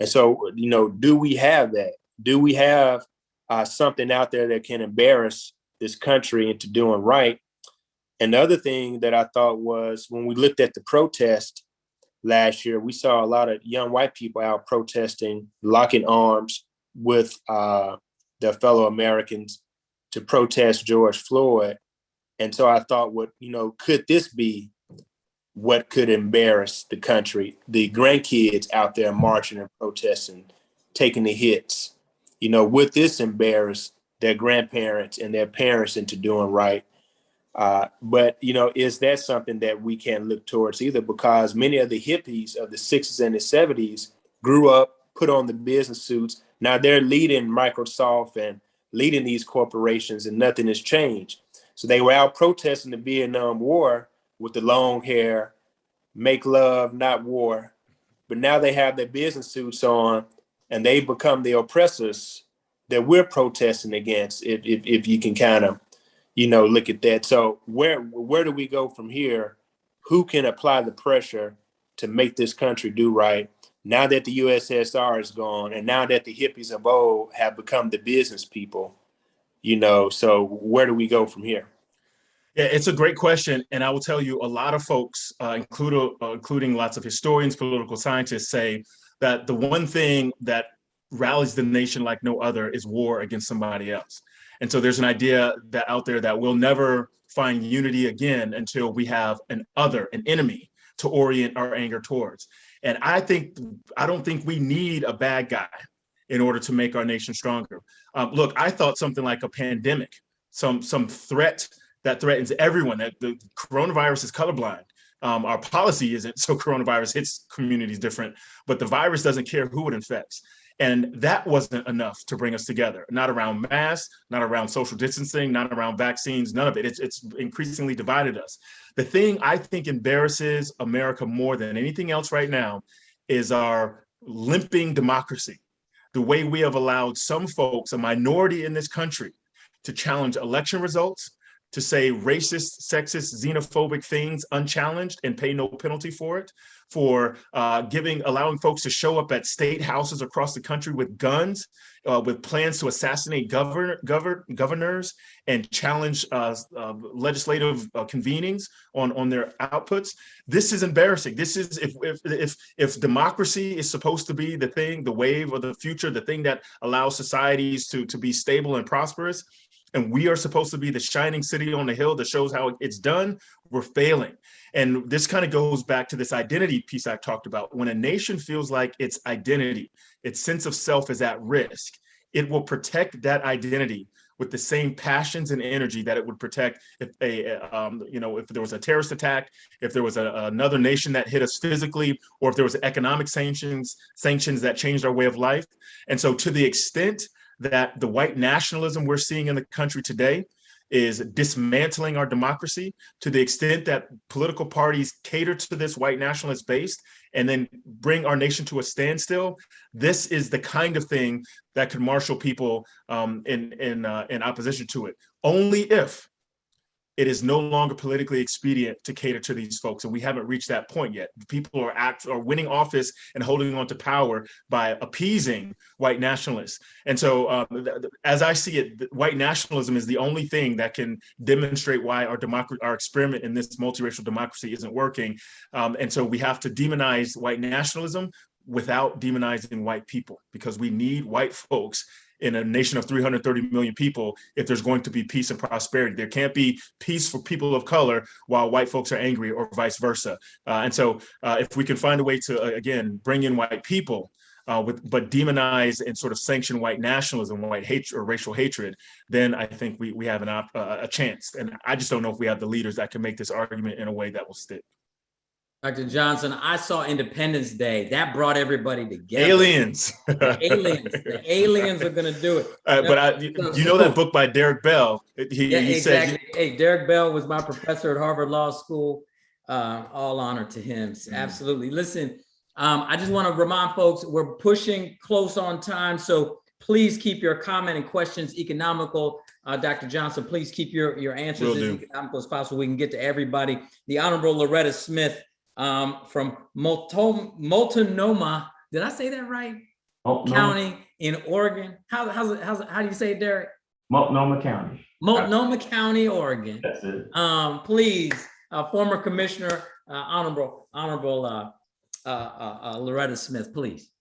And so, do we have that? Do we have something out there that can embarrass this country into doing right? And the other thing that I thought was, when we looked at the protest last year, we saw a lot of young white people out protesting, locking arms with their fellow Americans to protest George Floyd. And so I thought, could this be what could embarrass the country? The grandkids out there marching and protesting, taking the hits. Would this embarrass their grandparents and their parents into doing right? But is that something that we can look towards either? Because many of the hippies of the 60s and the 70s grew up, put on the business suits. Now they're leading Microsoft and leading these corporations, and nothing has changed. So they were out protesting the Vietnam War with the long hair, make love, not war. But now they have their business suits on and they become the oppressors that we're protesting against, if you can kind of, look at that. So where do we go from here? Who can apply the pressure to make this country do right now that the USSR is gone and now that the hippies of old have become the business people? So where do we go from here? Yeah, it's a great question. And I will tell you, a lot of folks, including lots of historians, political scientists, say that the one thing that rallies the nation like no other is war against somebody else. And so there's an idea that out there that we'll never find unity again until we have an enemy to orient our anger towards. And I don't think we need a bad guy in order to make our nation stronger. Look, I thought something like a pandemic, some threat that threatens everyone, that the coronavirus is colorblind. Our policy isn't, so coronavirus hits communities different, but the virus doesn't care who it infects. And that wasn't enough to bring us together, not around masks, not around social distancing, not around vaccines, none of it. It's increasingly divided us. The thing I think embarrasses America more than anything else right now is our limping democracy. The way we have allowed some folks, a minority in this country, to challenge election results, to say racist, sexist, xenophobic things unchallenged and pay no penalty for it, for allowing folks to show up at state houses across the country with guns, with plans to assassinate governors and challenge legislative convenings on their outputs. This is embarrassing. This is, if democracy is supposed to be the thing, the wave of the future, the thing that allows societies to be stable and prosperous, and we are supposed to be the shining city on the hill that shows how it's done, we're failing. And this kind of goes back to this identity piece I talked about. When a nation feels like its identity, its sense of self is at risk, it will protect that identity with the same passions and energy that it would protect if if there was a terrorist attack, if there was another nation that hit us physically, or if there was economic sanctions that changed our way of life. And so to the extent that the white nationalism we're seeing in the country today is dismantling our democracy, to the extent that political parties cater to this white nationalist base and then bring our nation to a standstill, this is the kind of thing that could marshal people in opposition to it. Only if it is no longer politically expedient to cater to these folks. And we haven't reached that point yet. People are winning office and holding on to power by appeasing white nationalists. And so as I see it, white nationalism is the only thing that can demonstrate why our experiment in this multiracial democracy isn't working. And so we have to demonize white nationalism without demonizing white people, because we need white folks in a nation of 330 million people if there's going to be peace and prosperity. There can't be peace for people of color while white folks are angry, or vice versa. And so if we can find a way to, again, bring in white people, but demonize and sort of sanction white nationalism, white hatred or racial hatred, then I think we have a chance. And I just don't know if we have the leaders that can make this argument in a way that will stick. Dr. Johnson, I saw Independence Day. That brought everybody together. Aliens. The aliens are going to do it. But you know that book by Derek Bell? He exactly. said, hey, Derek Bell was my professor at Harvard Law School. All honor to him. Absolutely. Listen, I just want to remind folks, we're pushing close on time. So please keep your comment and questions economical. Dr. Johnson, please keep your answers as economical as possible. We can get to everybody. The Honorable Loretta Smith, from Multnomah, did I say that right? County in Oregon. How do you say it, Derek? Multnomah County. Multnomah County, Oregon. That's it. Please, former Commissioner, Honorable Loretta Smith, please.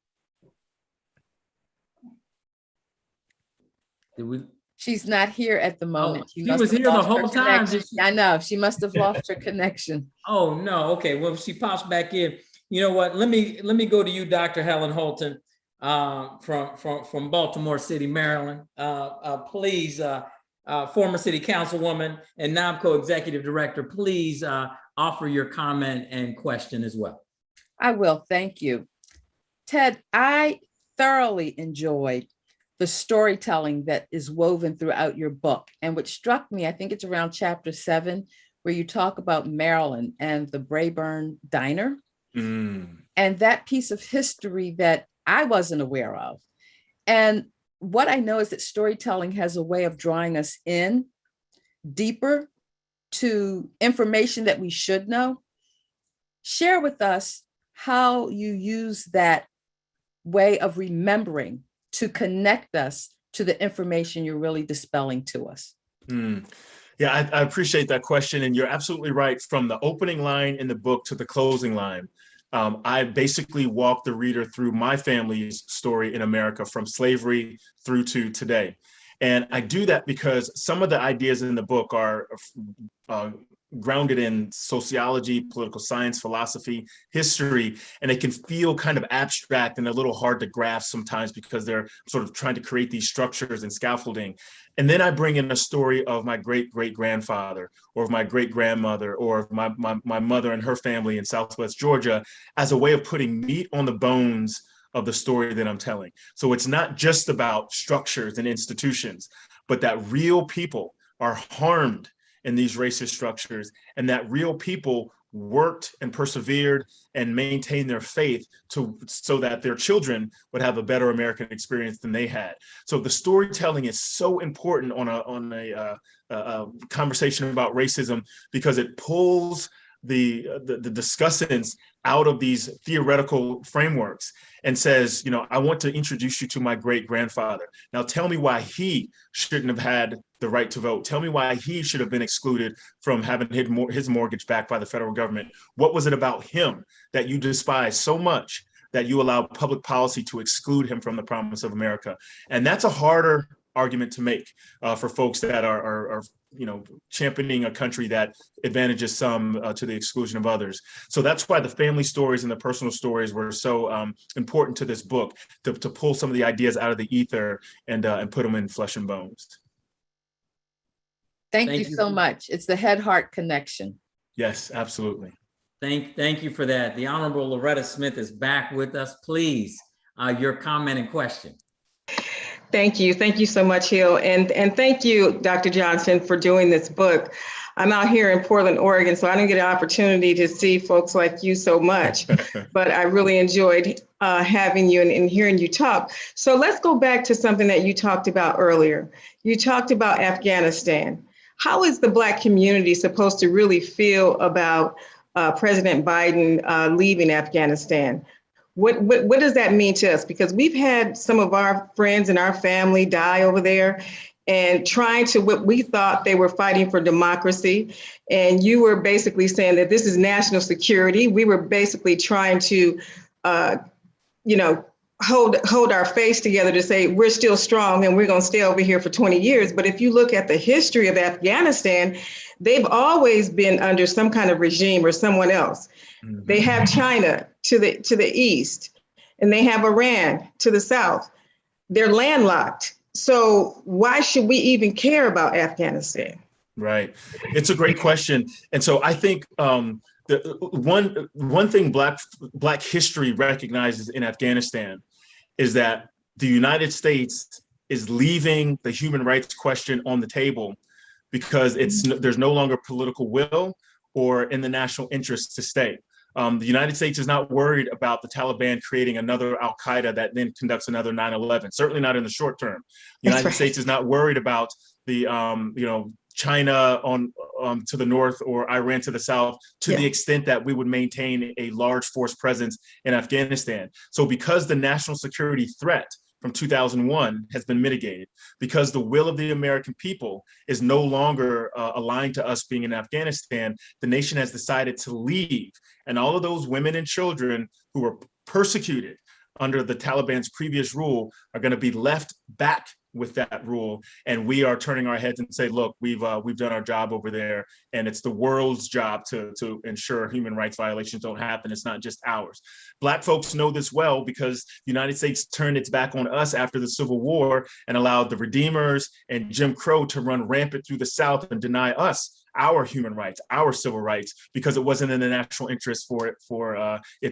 Did we? She's not here at the moment. She was here the whole time. I know. She must have lost her connection. Oh, no. Okay. Well, if she pops back in, you know what? Let me go to you, Dr. Helen Holton, from Baltimore City, Maryland. Please, former city councilwoman and NOBCO executive director, please offer your comment and question as well. I will. Thank you. Ted, I thoroughly enjoyed the storytelling that is woven throughout your book. And what struck me, I think it's around chapter 7, where you talk about Maryland and the Brayburn Diner. And that piece of history that I wasn't aware of. And what I know is that storytelling has a way of drawing us in deeper to information that we should know. Share with us how you use that way of remembering to connect us to the information you're really dispelling to us. Yeah, I appreciate that question. And you're absolutely right. From the opening line in the book to the closing line, I basically walk the reader through my family's story in America from slavery through to today. And I do that because some of the ideas in the book are grounded in sociology, political science, philosophy, history, and it can feel kind of abstract and a little hard to grasp sometimes because they're sort of trying to create these structures and scaffolding. And then I bring in a story of my great-great-grandfather or of my great-grandmother or of my mother and her family in Southwest Georgia as a way of putting meat on the bones of the story that I'm telling. So it's not just about structures and institutions, but that real people are harmed in these racist structures, and that real people worked and persevered and maintained their faith so that their children would have a better American experience than they had. So the storytelling is so important on a conversation about racism because it pulls the discussants out of these theoretical frameworks and says, I want to introduce you to my great-grandfather. Now tell me why he shouldn't have had the right to vote. Tell me why he should have been excluded from having his mortgage backed by the federal government. What was it about him that you despise so much that you allow public policy to exclude him from the promise of America? And that's a harder argument to make for folks that are championing a country that advantages some to the exclusion of others. So that's why the family stories and the personal stories were so important to this book, to pull some of the ideas out of the ether and put them in flesh and bones. Thank you so much. It's the head-heart connection. Yes, absolutely. Thank you for that. The Honorable Loretta Smith is back with us. Please, your comment and question. Thank you. Thank you so much, Hill. And thank you, Dr. Johnson, for doing this book. I'm out here in Portland, Oregon, so I didn't get an opportunity to see folks like you so much, but I really enjoyed having you and hearing you talk. So let's go back to something that you talked about earlier. You talked about Afghanistan. How is the Black community supposed to really feel about President Biden leaving Afghanistan? What does that mean to us? Because we've had some of our friends and our family die over there and trying to, what we thought they were fighting for democracy. And you were basically saying that this is national security. We were basically trying to, hold our face together to say we're still strong and we're going to stay over here for 20 years. But if you look at the history of Afghanistan, they've always been under some kind of regime or someone else. Mm-hmm. They have China to the east, and they have Iran to the south. They're landlocked. So why should we even care about Afghanistan? Right. It's a great question. And so I think the one thing Black history recognizes in Afghanistan is that the United States is leaving the human rights question on the table because there's no longer political will or in the national interest to stay. The United States is not worried about the Taliban creating another Al-Qaeda that then conducts another 9/11, certainly not in the short term. The United States is not worried about the, China to the north or Iran to the south to the extent that we would maintain a large force presence in Afghanistan. So because the national security threat from 2001 has been mitigated, because the will of the American people is no longer aligned to us being in Afghanistan, the nation has decided to leave. And all of those women and children who were persecuted under the Taliban's previous rule are going to be left back with that rule. And we are turning our heads and say, look, we've done our job over there. And it's the world's job to ensure human rights violations don't happen. It's not just ours. Black folks know this well because the United States turned its back on us after the Civil War and allowed the Redeemers and Jim Crow to run rampant through the South and deny us our human rights, our civil rights, because it wasn't in the national interest for it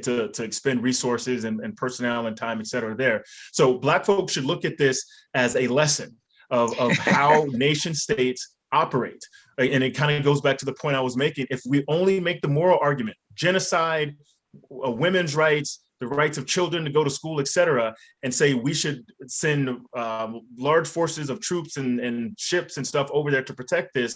to expend resources and personnel and time, et cetera, there. So Black folks should look at this as a lesson of how nation states operate. And it kind of goes back to the point I was making. If we only make the moral argument, genocide, women's rights, the rights of children to go to school, et cetera, and say we should send large forces of troops and ships and stuff over there to protect this,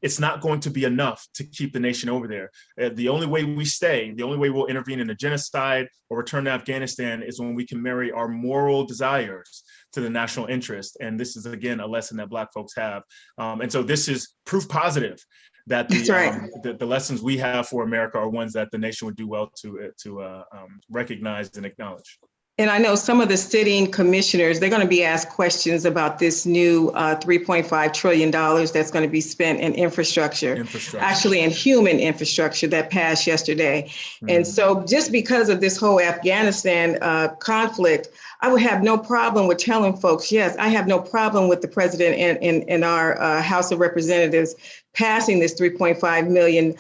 it's not going to be enough to keep the nation over there. The only way we stay, the only way we'll intervene in a genocide or return to Afghanistan is when we can marry our moral desires to the national interest. And this is, again, a lesson that Black folks have. And so this is proof positive that the lessons we have for America are ones that the nation would do well to recognize and acknowledge. And I know some of the sitting commissioners, they're going to be asked questions about this new $3.5 trillion that's going to be spent in infrastructure, actually in human infrastructure that passed yesterday. Mm-hmm. And so just because of this whole Afghanistan conflict, I would have no problem with telling folks, yes, I have no problem with the president and our House of Representatives passing this $3.5 million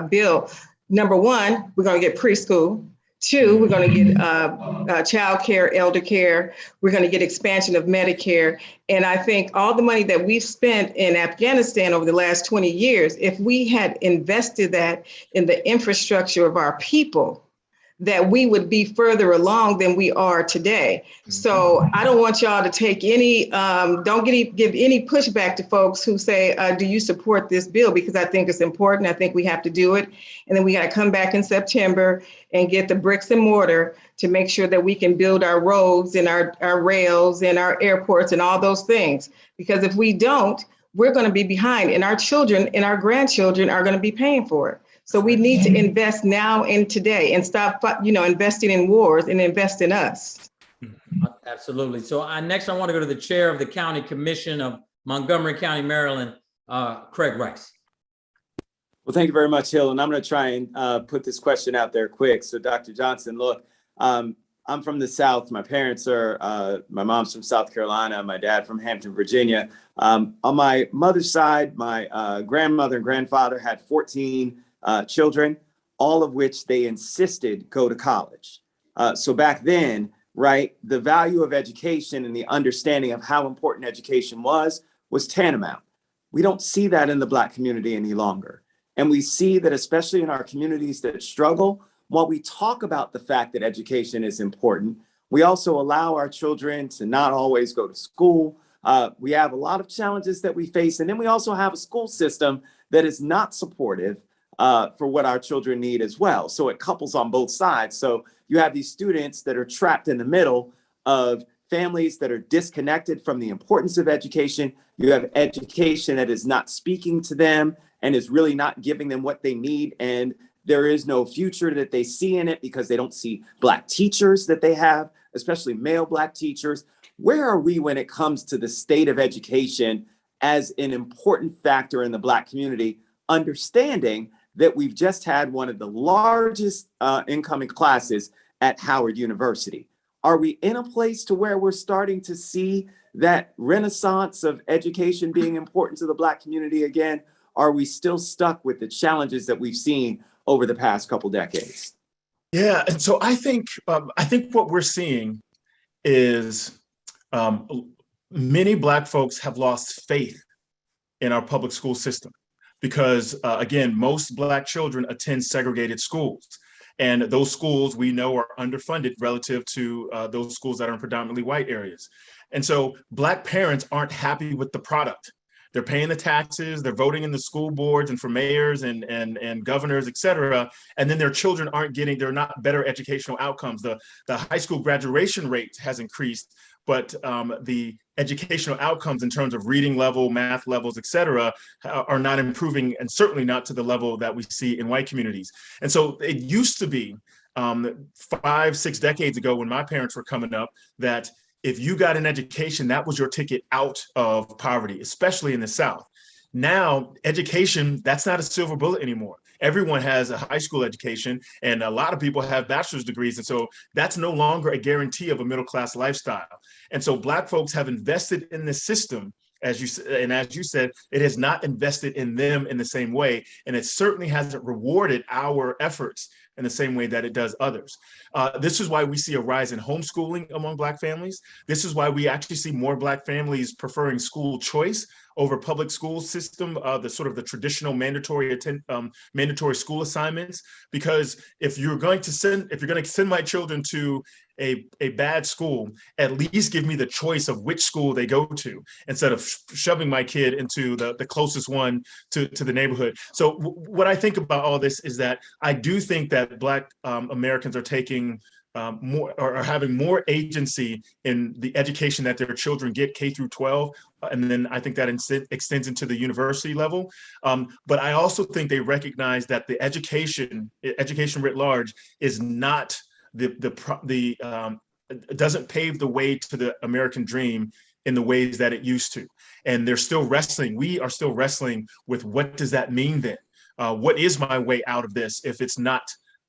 bill. Number one, we're going to get preschool. Two, we're going to get child care, elder care. We're going to get expansion of Medicare. And I think all the money that we've spent in Afghanistan over the last 20 years, if we had invested that in the infrastructure of our people, that we would be further along than we are today. So I don't want y'all to take any, give any pushback to folks who say, do you support this bill? Because I think it's important. I think we have to do it. And then we got to come back in September and get the bricks and mortar to make sure that we can build our roads and our rails and our airports and all those things. Because if we don't, we're going to be behind, and our children and our grandchildren are going to be paying for it. So we need to invest now and today and stop, investing in wars and invest in us. Absolutely. So next, I want to go to the chair of the County Commission of Montgomery County, Maryland, Craig Rice. Well, thank you very much, Hill. And I'm going to try and put this question out there quick. So Dr. Johnson, look, I'm from the South. My parents are, my mom's from South Carolina, my dad from Hampton, Virginia. On my mother's side, my grandmother and grandfather had 14 children, all of which they insisted go to college. So back then, right, the value of education and the understanding of how important education was tantamount. We don't see that in the Black community any longer. And we see that, especially in our communities that struggle, while we talk about the fact that education is important, we also allow our children to not always go to school. We have a lot of challenges that we face. And then we also have a school system that is not supportive for what our children need as well. So it couples on both sides. So you have these students that are trapped in the middle of families that are disconnected from the importance of education. You have education that is not speaking to them and is really not giving them what they need. And there is no future that they see in it because they don't see Black teachers that they have, especially male Black teachers. Where are we when it comes to the state of education as an important factor in the Black community, understanding that we've just had one of the largest incoming classes at Howard University? Are we in a place to where we're starting to see that renaissance of education being important to the Black community again? Are we still stuck with the challenges that we've seen over the past couple decades? Yeah, and so I think what we're seeing is many Black folks have lost faith in our public school system. Because again, most Black children attend segregated schools. And those schools we know are underfunded relative to those schools that are in predominantly white areas. And so Black parents aren't happy with the product. They're paying the taxes, they're voting in the school boards and for mayors and governors, et cetera. And then their children they're not better educational outcomes. The high school graduation rate has increased, but the educational outcomes in terms of reading level, math levels, et cetera, are not improving, and certainly not to the level that we see in white communities. And so it used to be 5-6 decades ago when my parents were coming up, that if you got an education, that was your ticket out of poverty, especially in the South. Now, education, that's not a silver bullet anymore. Everyone has a high school education, and a lot of people have bachelor's degrees. And so that's no longer a guarantee of a middle-class lifestyle. And so Black folks have invested in this system as you said, it has not invested in them in the same way, and it certainly hasn't rewarded our efforts in the same way that it does others. This is why we see a rise in homeschooling among Black families. This is why we actually see more Black families preferring school choice over public school system, the traditional mandatory school assignments. Because if you're going to send my children to a bad school, at least give me the choice of which school they go to, instead of shoving my kid into the closest one to the neighborhood. So what I think about all this is that I do think that Black Americans are taking more, or having more agency in the education that their children get, K through 12. And then I think that extends into the university level. But I also think they recognize that the education writ large is not doesn't pave the way to the American dream in the ways that it used to. And they're still wrestling. We are still wrestling with, what does that mean then? What is my way out of this if it's not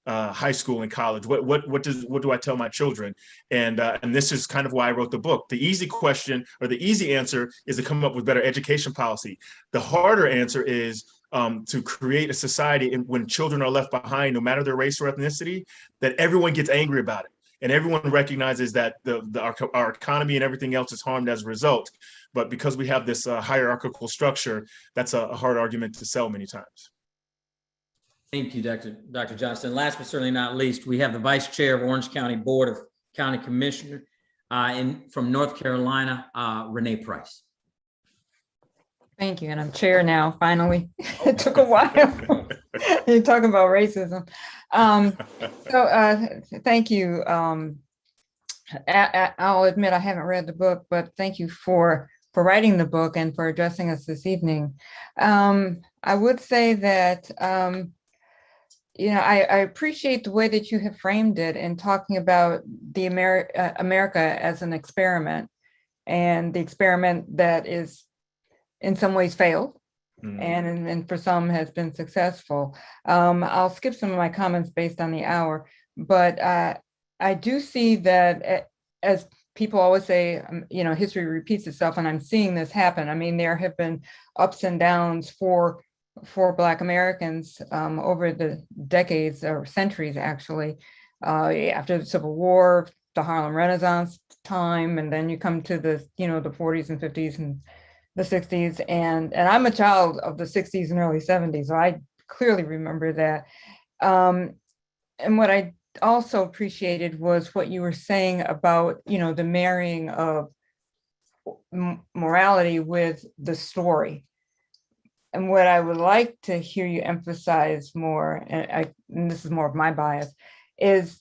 high school and college? What do I tell my children? And this is kind of why I wrote the book. The easy question, or the easy answer, is to come up with better education policy. The harder answer is to create a society when children are left behind, no matter their race or ethnicity, that everyone gets angry about it. And everyone recognizes that our economy and everything else is harmed as a result. But because we have this hierarchical structure, that's a hard argument to sell many times. Thank you, Dr. Johnson. Last but certainly not least, we have the Vice Chair of Orange County Board of County Commissioners from North Carolina, Renee Price. Thank you. And I'm chair now, finally. It took a while. You're talking about racism. Thank you. I'll admit I haven't read the book, but thank you for writing the book and for addressing us this evening. I would say that, I appreciate the way that you have framed it in talking about the America as an experiment, and the experiment that is in some ways failed, and for some has been successful. I'll skip some of my comments based on the hour, but I do see that, as people always say, history repeats itself, and I'm seeing this happen. I mean, there have been ups and downs for Black Americans over the decades or centuries, actually, after the Civil War, the Harlem Renaissance time, and then you come to the 40s and 50s and the 60s, and I'm a child of the 60s and early 70s, so I clearly remember that. And what I also appreciated was what you were saying about, the marrying of morality with the story. And what I would like to hear you emphasize more, and this is more of my bias, is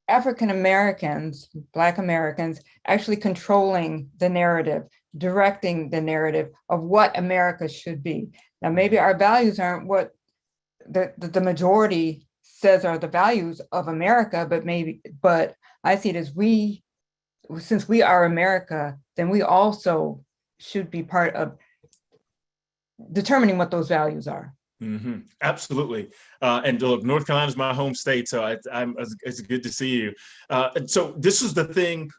African Americans, Black Americans, actually controlling the narrative, directing the narrative of what America should be. Now, maybe our values aren't what the majority says are the values of America, but I see it as since we are America, then we also should be part of determining what those values are. Mm-hmm. Absolutely. And look, North Carolina is my home state, so it's good to see you. So this is the thing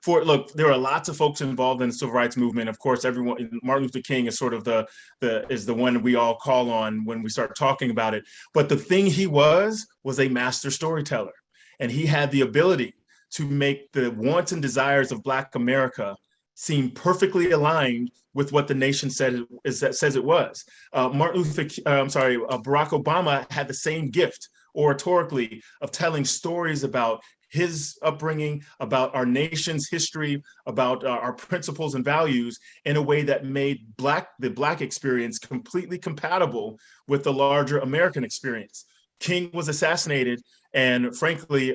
there are lots of folks involved in the civil rights movement. Of course, Martin Luther King is sort of the one we all call on when we start talking about it. But the thing he was a master storyteller, and he had the ability to make the wants and desires of Black America seem perfectly aligned with what the nation says it was. Barack Obama had the same gift oratorically of telling stories about his upbringing, about our nation's history, about our principles and values in a way that made the Black experience completely compatible with the larger American experience. King was assassinated, and frankly,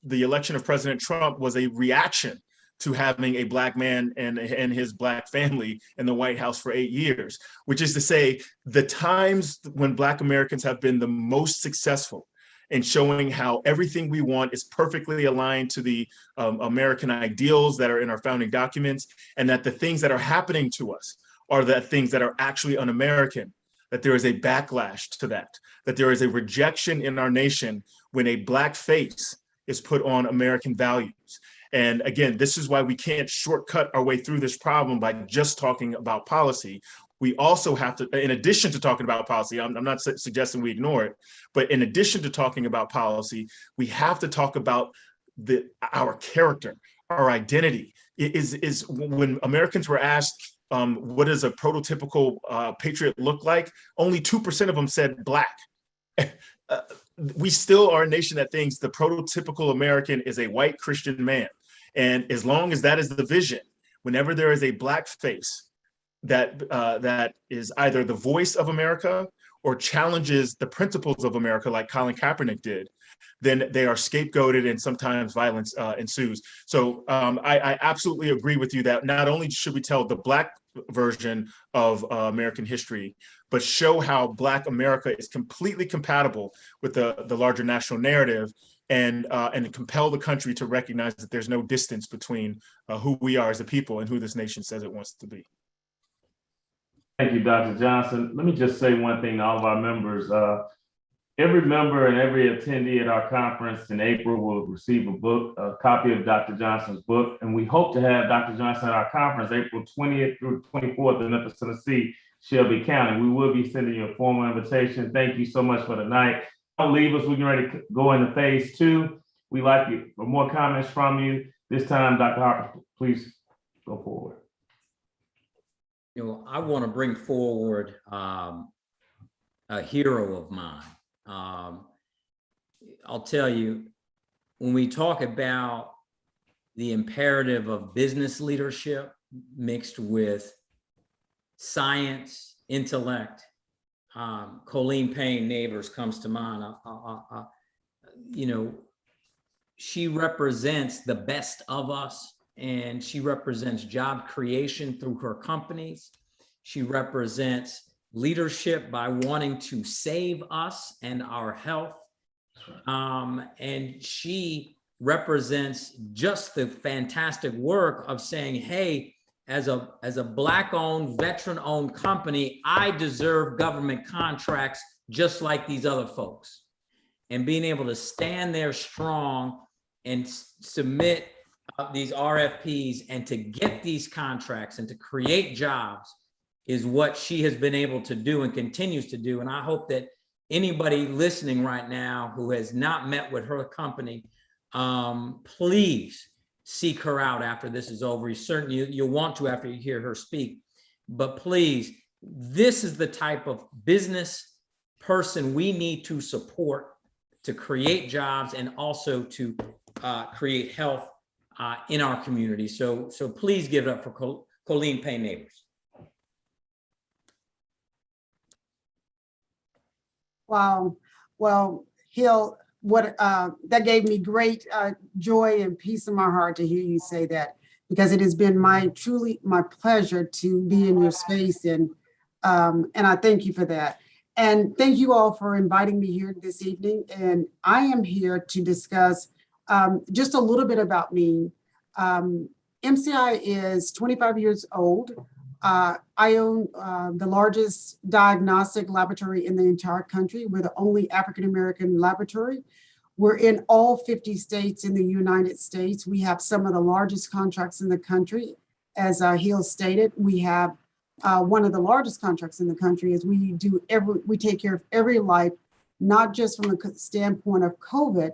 the election of President Trump was a reaction to having a Black man and his Black family in the White House for 8 years, which is to say, the times when Black Americans have been the most successful in showing how everything we want is perfectly aligned to the American ideals that are in our founding documents, and that the things that are happening to us are the things that are actually un-American, that there is a backlash to that there is a rejection in our nation when a Black face is put on American values. And again, this is why we can't shortcut our way through this problem by just talking about policy. We also have to, in addition to talking about policy, I'm not suggesting we ignore it, but in addition to talking about policy, we have to talk about our character, our identity. Is when Americans were asked, what does a prototypical patriot look like? Only 2% of them said Black. We still are a nation that thinks the prototypical American is a white Christian man. And as long as that is the vision, whenever there is a Black face that is either the voice of America or challenges the principles of America, like Colin Kaepernick did, then they are scapegoated and sometimes violence ensues. So I absolutely agree with you that not only should we tell the Black version of American history, but show how Black America is completely compatible with the larger national narrative, and compel the country to recognize that there's no distance between who we are as a people and who this nation says it wants to be. Thank you, Dr. Johnson. Let me just say one thing to all of our members. Every member and every attendee at our conference in April will receive a copy of Dr. Johnson's book. And we hope to have Dr. Johnson at our conference April 20th through 24th in Memphis, Tennessee, Shelby County. We will be sending you a formal invitation. Thank you so much for tonight. Don't leave us. We're getting ready to go into phase 2. We'd like you for more comments from you. This time, Dr. Harper, please go forward. You know, I want to bring forward a hero of mine. I'll tell you, when we talk about the imperative of business leadership mixed with science, intellect, Colleen Payne Neighbors comes to mind. You know, she represents the best of us, and she represents job creation through her companies. She represents leadership by wanting to save us and our health. And she represents just the fantastic work of saying, hey, as a Black-owned, veteran-owned company, I deserve government contracts just like these other folks. And being able to stand there strong and submit these RFPs and to get these contracts and to create jobs is what she has been able to do and continues to do. And I hope that anybody listening right now who has not met with her company, please seek her out after this is over. Certainly you'll want to after you hear her speak, but please, this is the type of business person we need to support to create jobs and also to create health in our community. So please give it up for Colleen Payne Neighbors. Wow. Well, Hill, that gave me great joy and peace in my heart to hear you say that, because it has been truly my pleasure to be in your space, and I thank you for that. And thank you all for inviting me here this evening. And I am here to discuss just a little bit about me. MCI is 25 years old. I own the largest diagnostic laboratory in the entire country. We're the only African-American laboratory. We're in all 50 states in the United States. We have some of the largest contracts in the country. As Hill stated, we have one of the largest contracts in the country. Is we take care of every life, not just from the standpoint of COVID,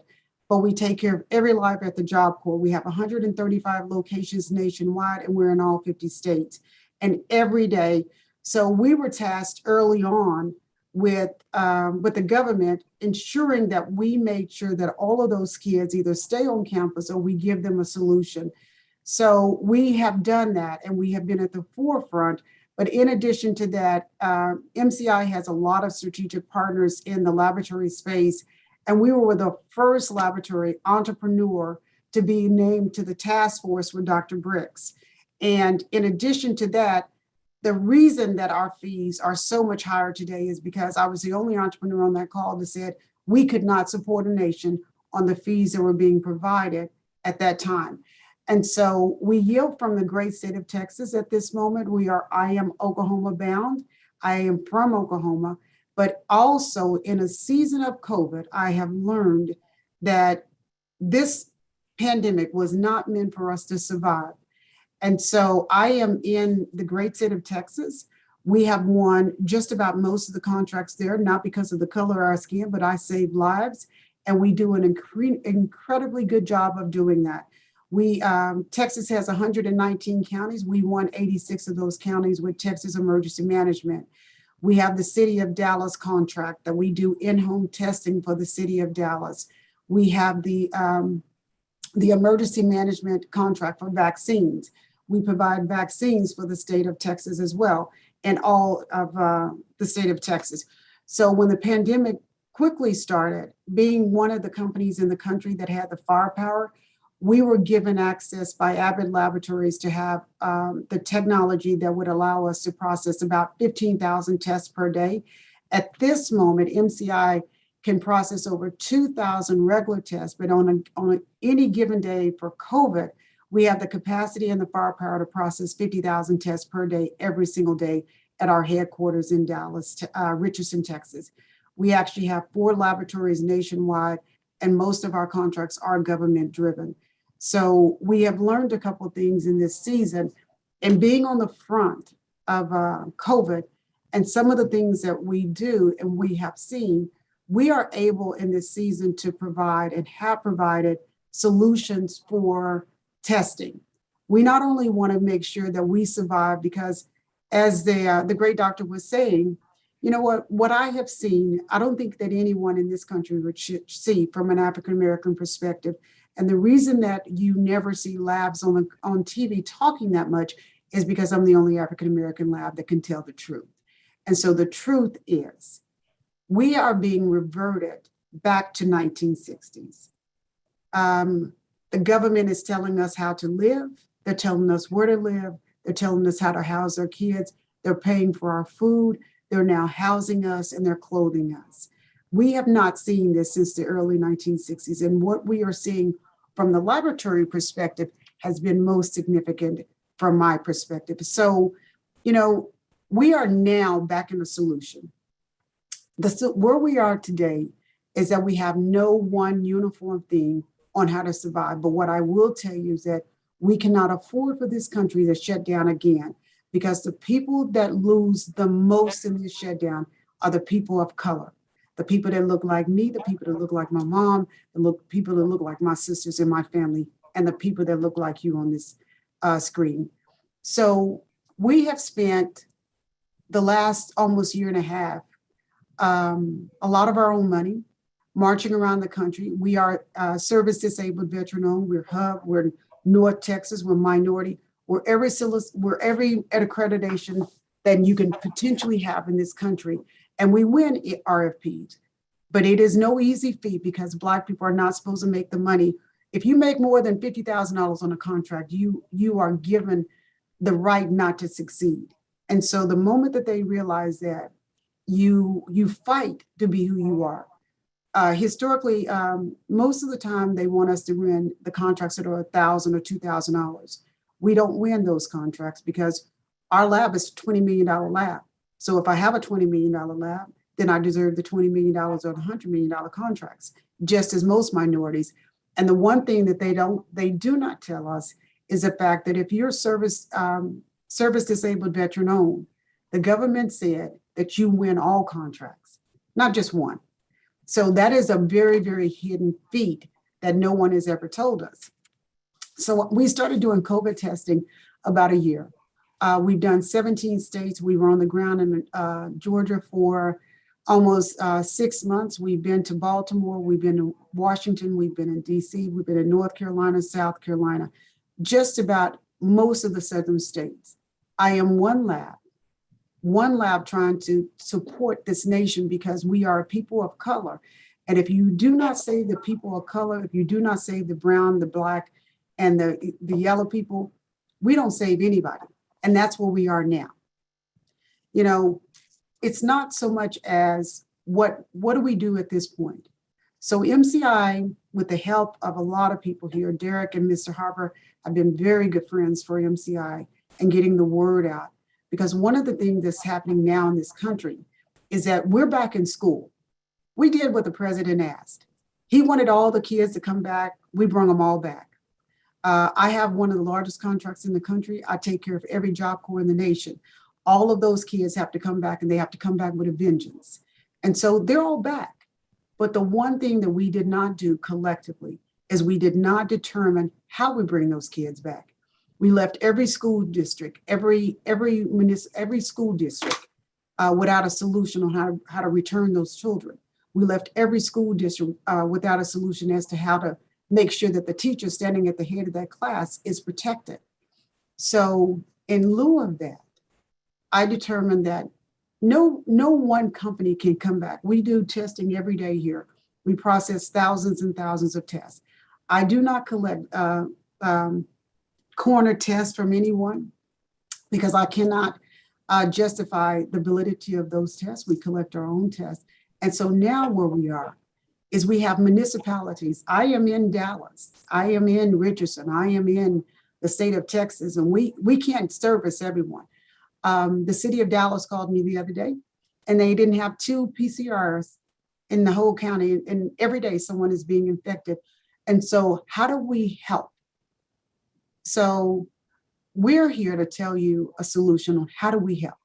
but we take care of every life at the Job Corps. We have 135 locations nationwide, and we're in all 50 states. And every day, so we were tasked early on with the government ensuring that we made sure that all of those kids either stay on campus or we give them a solution. So we have done that, and we have been at the forefront. But in addition to that, MCI has a lot of strategic partners in the laboratory space. And we were the first laboratory entrepreneur to be named to the task force with Dr. Briggs. And in addition to that, the reason that our fees are so much higher today is because I was the only entrepreneur on that call that said we could not support a nation on the fees that were being provided at that time. And so we yield from the great state of Texas at this moment. I am Oklahoma bound. I am from Oklahoma, but also in a season of COVID, I have learned that this pandemic was not meant for us to survive. And so I am in the great state of Texas. We have won just about most of the contracts there, not because of the color of our skin, but I save lives. And we do an incredibly good job of doing that. Texas has 119 counties. We won 86 of those counties with Texas Emergency Management. We have the City of Dallas contract that we do in-home testing for the City of Dallas. We have the emergency management contract for vaccines. We provide vaccines for the state of Texas as well, and all of the state of Texas. So when the pandemic quickly started, being one of the companies in the country that had the firepower, we were given access by Abbott Laboratories to have the technology that would allow us to process about 15,000 tests per day. At this moment, MCI can process over 2,000 regular tests, but on any given day for COVID, we have the capacity and the firepower to process 50,000 tests per day, every single day at our headquarters in Dallas, Richardson, Texas. We actually have 4 laboratories nationwide, and most of our contracts are government driven. So we have learned a couple of things in this season, and being on the front of COVID and some of the things that we do and we have seen, we are able in this season to provide and have provided solutions for testing. We not only want to make sure that we survive, because as the great doctor was saying, you know what I have seen, I don't think that anyone in this country would see from an African-American perspective. And the reason that you never see labs on TV talking that much is because I'm the only African-American lab that can tell the truth. And so the truth is, we are being reverted back to 1960s. The government is telling us how to live. They're telling us where to live. They're telling us how to house our kids. They're paying for our food. They're now housing us and they're clothing us. We have not seen this since the early 1960s. And what we are seeing from the laboratory perspective has been most significant from my perspective. So, we are now back in a solution. Where we are today is that we have no one uniform thing on how to survive. But what I will tell you is that we cannot afford for this country to shut down again, because the people that lose the most in this shutdown are the people of color, the people that look like me, the people that look like my mom, people that look like my sisters in my family, and the people that look like you on this screen. So we have spent the last almost year and a half, a lot of our own money, marching around the country. We are service disabled veteran owned. We're Hub. We're North Texas. We're minority. We're every accreditation that you can potentially have in this country, and we win RFPs. But it is no easy feat, because Black people are not supposed to make the money. If you make more than $50,000 on a contract, you are given the right not to succeed. And so the moment that they realize that, you fight to be who you are. Historically, most of the time they want us to win the contracts that are $1,000 or $2,000. We don't win those contracts because our lab is a $20 million lab. So if I have a $20 million lab, then I deserve the $20 million or the $100 million contracts, just as most minorities. And the one thing that they do not tell us is the fact that if you're service disabled veteran owned, the government said that you win all contracts, not just one. So that is a very, very hidden feat that no one has ever told us. So we started doing COVID testing about a year. We've done 17 states. We were on the ground in Georgia for almost 6 months. We've been to Baltimore. We've been to Washington. We've been in DC. We've been in North Carolina, South Carolina, just about most of the southern states. I am one lab trying to support this nation, because we are a people of color. And if you do not save the people of color, if you do not save the brown, the Black, and the yellow people, we don't save anybody. And that's where we are now. It's not so much as what do we do at this point? So MCI, with the help of a lot of people here, Derek and Mr. Harper have been very good friends for MCI and getting the word out. Because one of the things that's happening now in this country is that we're back in school. We did what the president asked. He wanted all the kids to come back. We brought them all back. I have one of the largest contracts in the country. I take care of every Job Corps in the nation. All of those kids have to come back, and they have to come back with a vengeance. And so they're all back. But the one thing that we did not do collectively is we did not determine how we bring those kids back. We left every school district, every school district without a solution on how to return those children. We left every school district without a solution as to how to make sure that the teacher standing at the head of that class is protected. So in lieu of that, I determined that no one company can come back. We do testing every day here. We process thousands and thousands of tests. I do not collect corner tests from anyone because I cannot justify the validity of those tests. We collect our own tests. And so now where we are is we have municipalities. I am in Dallas. I am in Richardson. I am in the state of Texas, and we can't service everyone. The city of Dallas called me the other day, and they didn't have 2 PCRs in the whole county, and every day someone is being infected. And so how do we help? So we're here to tell you a solution on how do we help,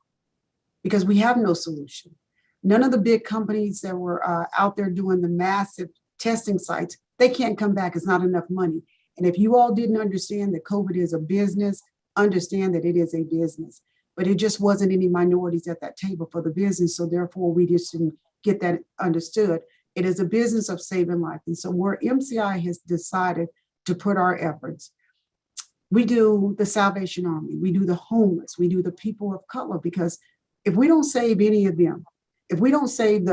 because we have no solution. None of the big companies that were out there doing the massive testing sites, they can't come back. It's not enough money. And if you all didn't understand that COVID is a business, understand that it is a business. But it just wasn't any minorities at that table for the business. So therefore, we just didn't get that understood. It is a business of saving life. And so where MCI has decided to put our efforts, we do the Salvation Army, we do the homeless, we do the people of color, because if we don't save any of them, if we don't save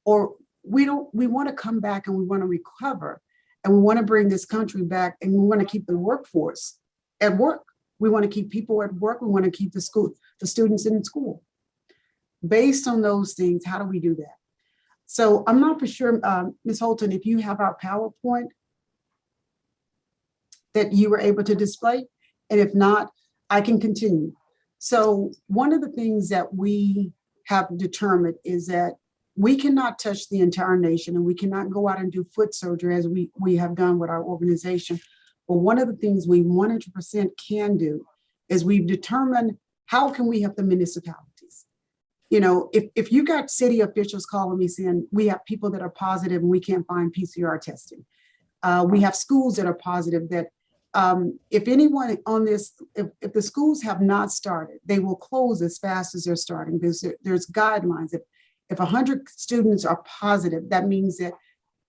we want to come back and we want to recover, and we want to bring this country back, and we want to keep the workforce at work. We want to keep people at work. We want to keep the students in school. Based on those things, how do we do that? So I'm not for sure, Ms. Holton, if you have our PowerPoint that you were able to display, and if not, I can continue. So one of the things that we have determined is that we cannot touch the entire nation, and we cannot go out and do foot surgery as we have done with our organization. But one of the things we 100% can do is we've determined how can we help the municipalities. You know, if you got city officials calling me saying we have people that are positive and we can't find PCR testing. We have schools that are positive that if anyone on this, if the schools have not started, they will close as fast as they're starting. There's guidelines. If 100 students are positive, that means that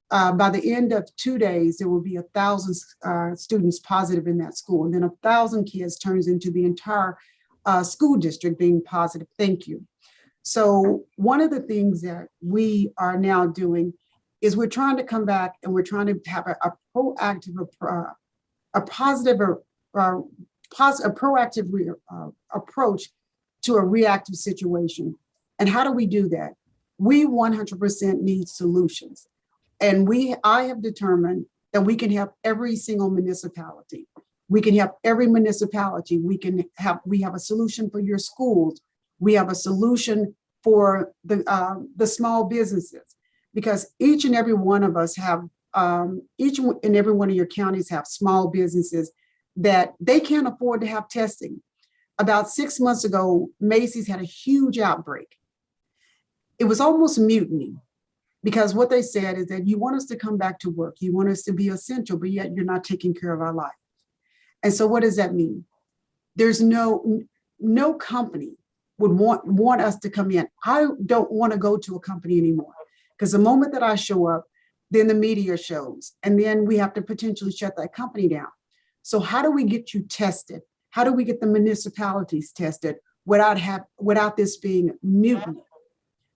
by the end of 2 days, there will be 1,000 students positive in that school. And then 1,000 kids turns into the entire school district being positive. Thank you. So one of the things that we are now doing is we're trying to come back and we're trying to have a proactive, proactive approach to a reactive situation. And how do we do that? We 100% need solutions. And I have determined that we can help every single municipality. We can help every municipality. We have a solution for your schools. We have a solution for the small businesses, because each and every one of us have, each and every one of your counties have small businesses that they can't afford to have testing. About 6 months ago, Macy's had a huge outbreak. It was almost mutiny, because what they said is that you want us to come back to work. You want us to be essential, but yet you're not taking care of our life. And so what does that mean? There's no company would want us to come in. I don't want to go to a company anymore, because the moment that I show up, then the media shows, and then we have to potentially shut that company down. So how do we get you tested? How do we get the municipalities tested without this being mutiny?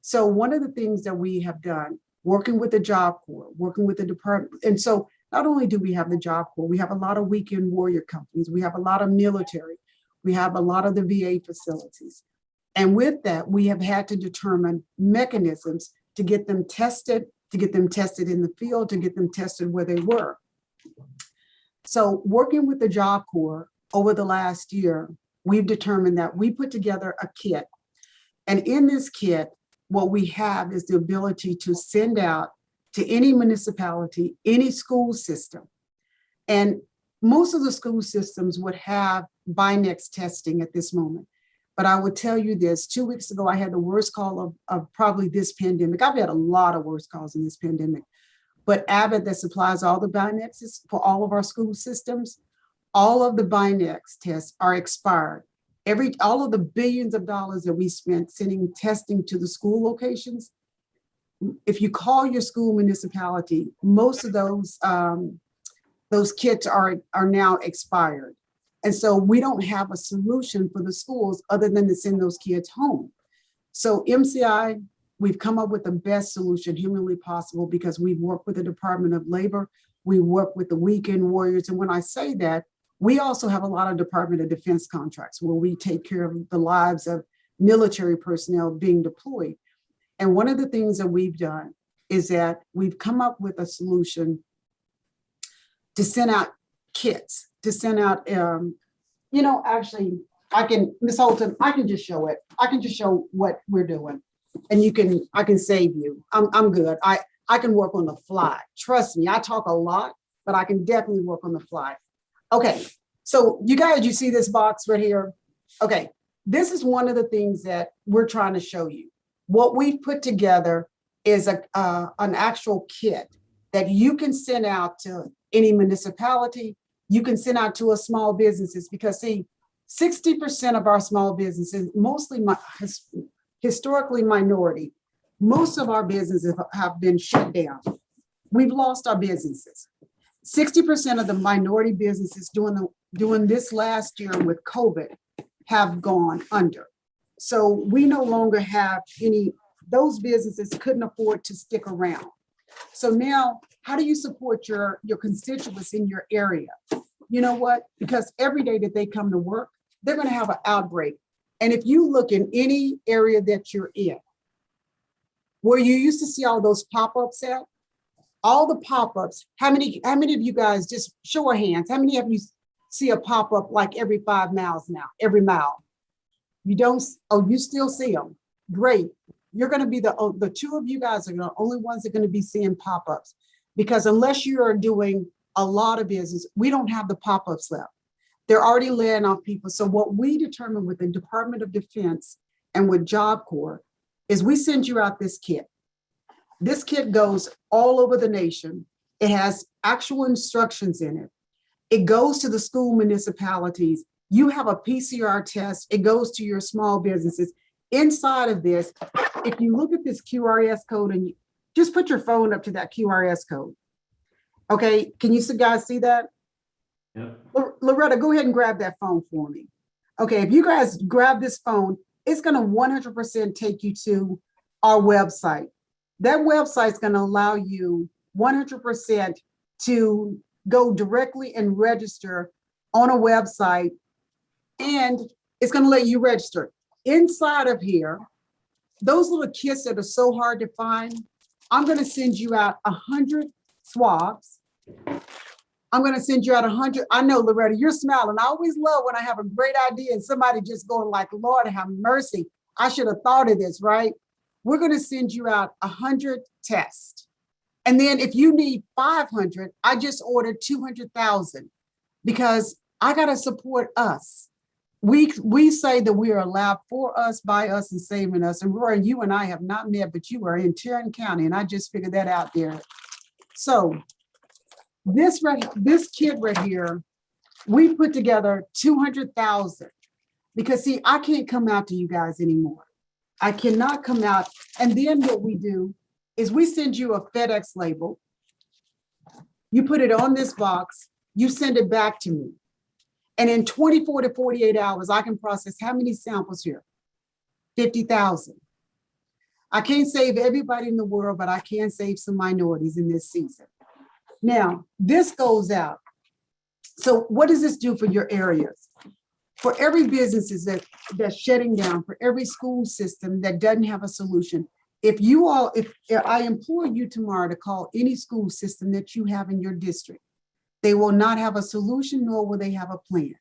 So one of the things that we have done, working with the Job Corps, working with the department, and so not only do we have the Job Corps, we have a lot of weekend warrior companies, we have a lot of military, we have a lot of the VA facilities. And with that, we have had to determine mechanisms to get them tested in the field, to get them tested where they were. So working with the Job Corps over the last year, we've determined that we put together a kit. And in this kit, what we have is the ability to send out to any municipality, any school system. And most of the school systems would have Binex testing at this moment. But I would tell you this, 2 weeks ago, I had the worst call of probably this pandemic. I've had a lot of worst calls in this pandemic. But Abbott, that supplies all the Binexes for all of our school systems, all of the Binex tests are expired. All of the billions of dollars that we spent sending testing to the school locations, if you call your school municipality, most of those kits are now expired. And so we don't have a solution for the schools other than to send those kids home. So MCI, we've come up with the best solution humanly possible because we've worked with the Department of Labor, we work with the weekend warriors. And when I say that, we also have a lot of Department of Defense contracts where we take care of the lives of military personnel being deployed. And one of the things that we've done is that we've come up with a solution to send out kits, to send out, actually, Ms. Holton, I can just show it. I can just show what we're doing. And I can save you. I'm good. I can work on the fly. Trust me, I talk a lot, but I can definitely work on the fly. Okay, so you guys, you see this box right here? Okay, this is one of the things that we're trying to show you. What we've put together is an actual kit that you can send out to any municipality. You can send out to a small businesses because see, 60% of our small businesses, mostly historically minority, most of our businesses have been shut down. We've lost our businesses. 60% of the minority businesses doing this last year with COVID have gone under. So we no longer have those businesses couldn't afford to stick around. So now, how do you support your constituents in your area? You know what? Because every day that they come to work, they're going to have an outbreak. And if you look in any area that you're in, where you used to see all those pop-ups at, all the pop-ups, how many of you guys, just show of hands, how many of you see a pop-up like every 5 miles now, every mile? You don't, oh, you still see them. Great. You're going to be the two of you guys are the only ones that are going to be seeing pop-ups, because unless you are doing a lot of business, we don't have the pop-ups left. They're already laying off people. So what we determined with the Department of Defense and with Job Corps is we send you out this kit. This kit goes all over the nation. It has actual instructions in it. It goes to the school municipalities. You have a PCR test. It goes to your small businesses. Inside of this, if you look at this QRS code and just put your phone up to that QRS code. Okay, can you guys see that? Yeah. Loretta, go ahead and grab that phone for me. Okay, if you guys grab this phone, it's going to 100% take you to our website. That website is going to allow you 100% to go directly and register on a website, and it's going to let you register. Inside of here, those little kits that are so hard to find, I'm going to send you out 100 swabs. I'm going to send you out 100. I know, Loretta, you're smiling. I always love when I have a great idea and somebody just going like, Lord, have mercy. I should have thought of this, right? We're going to send you out 100 tests. And then if you need 500, I just ordered 200,000 because I got to support us. We say that we are a lab for us, by us, and saving us. And Roy, you and I have not met, but you are in Tarrant County, and I just figured that out there. So this kit right here, we put together 200,000 because see, I can't come out to you guys anymore. I cannot come out. And then what we do is we send you a FedEx label. You put it on this box, you send it back to me. And in 24 to 48 hours, I can process how many samples here? 50,000. I can't save everybody in the world, but I can save some minorities in this season. Now, this goes out. So what does this do for your areas? For every business that's shutting down, for every school system that doesn't have a solution, if I implore you tomorrow to call any school system that you have in your district, they will not have a solution, nor will they have a plan.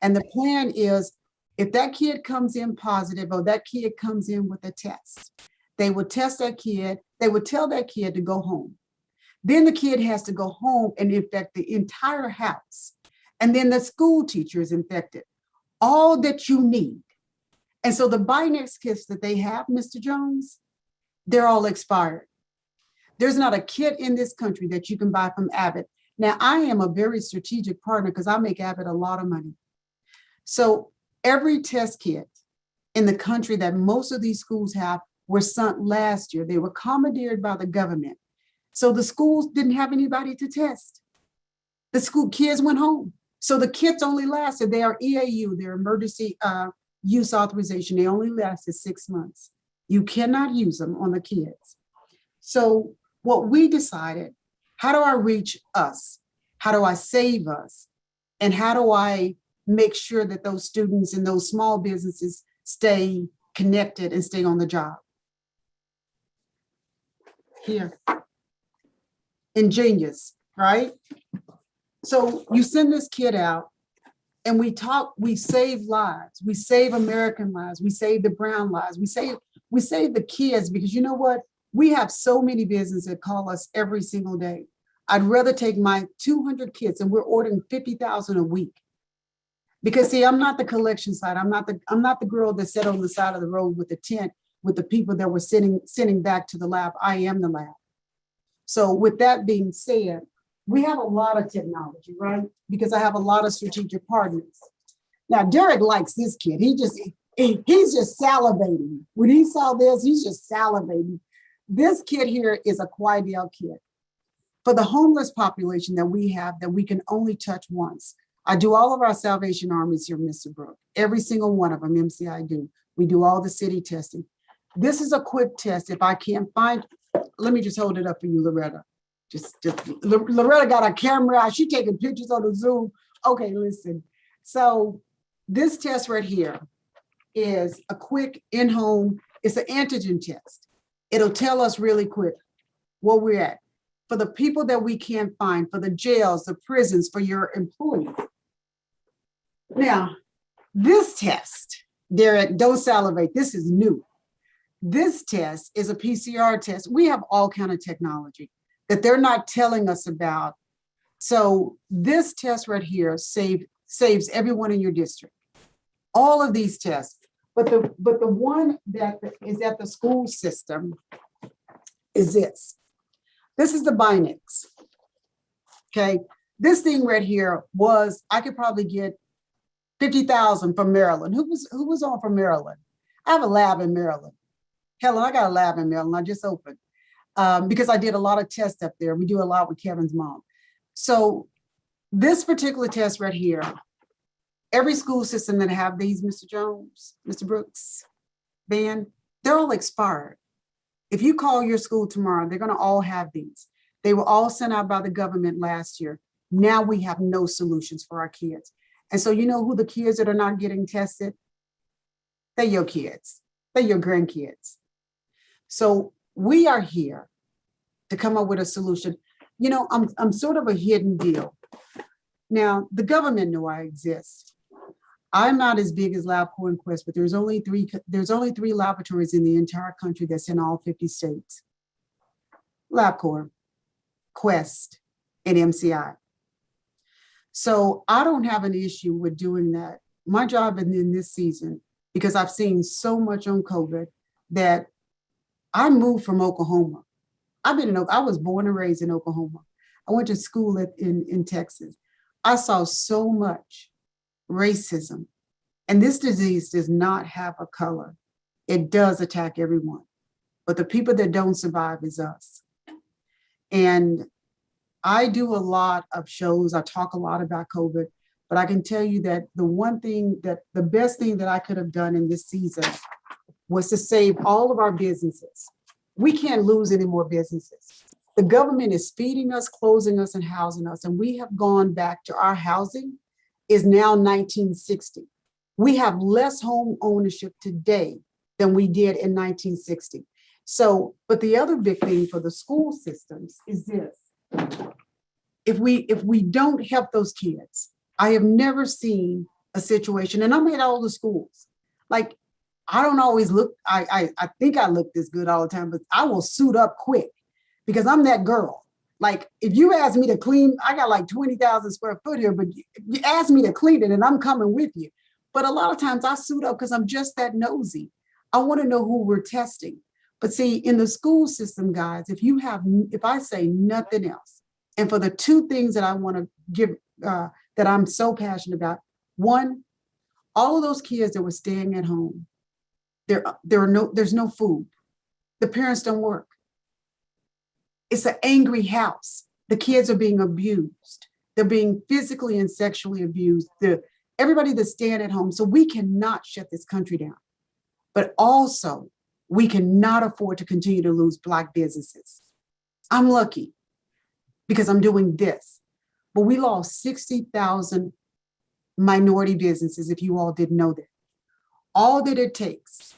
And the plan is, if that kid comes in positive or that kid comes in with a test, they will test that kid. They would tell that kid to go home. Then the kid has to go home and infect the entire house. And then the school teacher is infected. All that you need. And so the Binax kits that they have, Mr. Jones, they're all expired. There's not a kit in this country that you can buy from Abbott. Now, I am a very strategic partner because I make Abbott a lot of money. So every test kit in the country that most of these schools have were sent last year. They were commandeered by the government. So the schools didn't have anybody to test. The school kids went home. So the kits only lasted, they are EAU, their emergency use authorization. They only lasted 6 months. You cannot use them on the kids. So what we decided, how do I reach us? How do I save us? And how do I make sure that those students and those small businesses stay connected and stay on the job? Here. Ingenious, right? So you send this kid out and we talk, we save lives, we save American lives, we save the brown lives, we save the kids, because you know what? We have so many businesses that call us every single day. I'd rather take my 200 kids, and we're ordering 50,000 a week. Because see, I'm not the collection side. I'm not the girl that sat on the side of the road with the tent with the people that were sending back to the lab. I am the lab. So with that being said, we have a lot of technology, right? Because I have a lot of strategic partners. Now, Derek likes this kid. He's just salivating. When he saw this, he's just salivating. This kid here is a Quidel kid. For the homeless population that we have that we can only touch once. I do all of our Salvation Armies here, Mr. Brooke. Every single one of them, MCI do. We do all the city testing. This is a quick test. If I can't find, let me just hold it up for you, Loretta. Loretta got a camera out. She's taking pictures on the Zoom. Okay, listen. So this test right here is a quick in-home, it's an antigen test. It'll tell us really quick where we're at. For the people that we can't find, for the jails, the prisons, for your employees. Now, this test, Derek, don't salivate, this is new. This test is a PCR test. We have all kind of technology that they're not telling us about. So this test right here saves everyone in your district. All of these tests, but the one that is at the school system is this. This is the Binax. Okay, this thing right here was, I could probably get 50,000 from Maryland. Who was on from Maryland? I have a lab in Maryland. Helen, I got a lab in Maryland. I just opened because I did a lot of tests up there. We do a lot with Kevin's mom. So this particular test right here, every school system that have these, Mr. Jones, Mr. Brooks, Ben, they're all expired. If you call your school tomorrow, they're going to all have these. They were all sent out by the government last year. Now we have no solutions for our kids. And so you know who the kids that are not getting tested? They're your kids. They're your grandkids. So we are here to come up with a solution. You know, I'm sort of a hidden deal. Now, the government know I exist. I'm not as big as LabCorp and Quest, but there's only three laboratories in the entire country that's in all 50 states. LabCorp, Quest, and MCI. So I don't have an issue with doing that. My job in this season, because I've seen so much on COVID, that I moved from Oklahoma. I was born and raised in Oklahoma. I went to school in Texas. I saw so much racism. And this disease does not have a color. It does attack everyone. But the people that don't survive is us. And I do a lot of shows. I talk a lot about COVID. But I can tell you that the best thing that I could have done in this season was to save all of our businesses. We can't lose any more businesses. The government is feeding us, closing us, and housing us. And we have gone back to our housing is now 1960. We have less home ownership today than we did in 1960. So, but the other big thing for the school systems is this. If we don't help those kids, I have never seen a situation, and I'm at all the schools. Like, I don't always look, I think I look this good all the time, but I will suit up quick because I'm that girl. Like, if you ask me to clean, I got like 20,000 square foot here, but you ask me to clean it and I'm coming with you. But a lot of times I suit up because I'm just that nosy. I want to know who we're testing. But see, in the school system, guys, if I say nothing else, and for the two things that I want to give, that I'm so passionate about, one, all of those kids that were staying at home, there's no food. The parents don't work. It's an angry house. The kids are being abused. They're being physically and sexually abused. Everybody that's staying at home. So we cannot shut this country down. But also, we cannot afford to continue to lose Black businesses. I'm lucky because I'm doing this. But we lost 60,000 minority businesses, if you all didn't know that. All that it takes,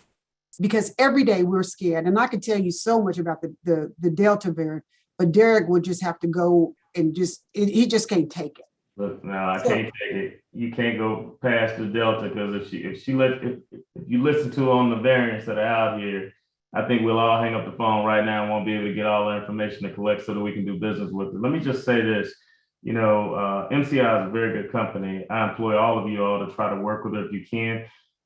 because every day we're scared. And I could tell you so much about the Delta variant, but Derek would just have to go and he just can't take it. Look, now I can't take it. You can't go past the Delta, because if you listen to on the variants that are out here, I think we'll all hang up the phone right now and won't be able to get all the information to collect so that we can do business with it. Let me just say this. MCI is a very good company. I employ all of you all to try to work with it if you can.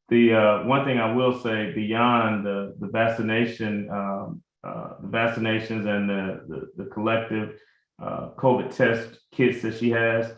The one thing I will say, beyond the vaccination, the vaccinations and the collective COVID test kits that she has,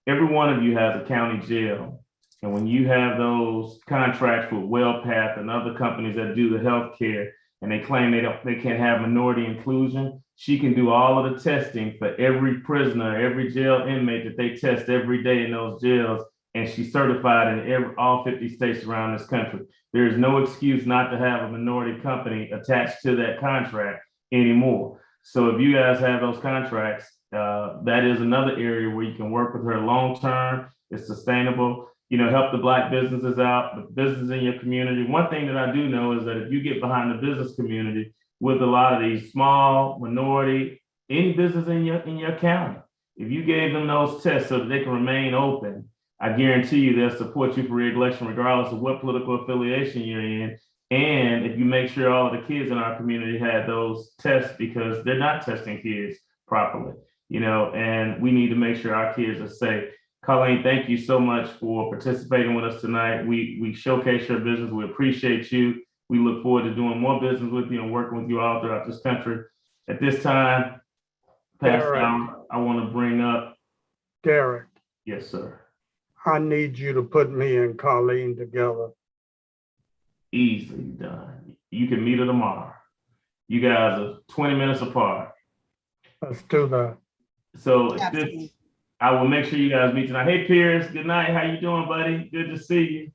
every one of you has a county jail. And when you have those contracts with WellPath and other companies that do the healthcare, and they claim they can't have minority inclusion, she can do all of the testing for every prisoner, every jail inmate that they test every day in those jails. And she's certified in all 50 states around this country. There is no excuse not to have a minority company attached to that contract anymore. So if you guys have those contracts, that is another area where you can work with her long-term. It's sustainable. Help the Black businesses out, the business in your community. One thing that I do know is that if you get behind the business community with a lot of these small minority, any business in your county, if you gave them those tests so that they can remain open, I guarantee you they'll support you for re-election regardless of what political affiliation you're in. And if you make sure all of the kids in our community had those tests, because they're not testing kids properly, and we need to make sure our kids are safe. Colleen, thank you so much for participating with us tonight. We showcase your business. We appreciate you. We look forward to doing more business with you and working with you all throughout this country. At this time, Pastor, I want to bring up Derek. Yes, sir. I need you to put me and Colleen together. Easily done. You can meet her tomorrow. You guys are 20 minutes apart. Let's do that. So I will make sure you guys meet tonight. Hey, Pierce, good night. How you doing, buddy? Good to see you.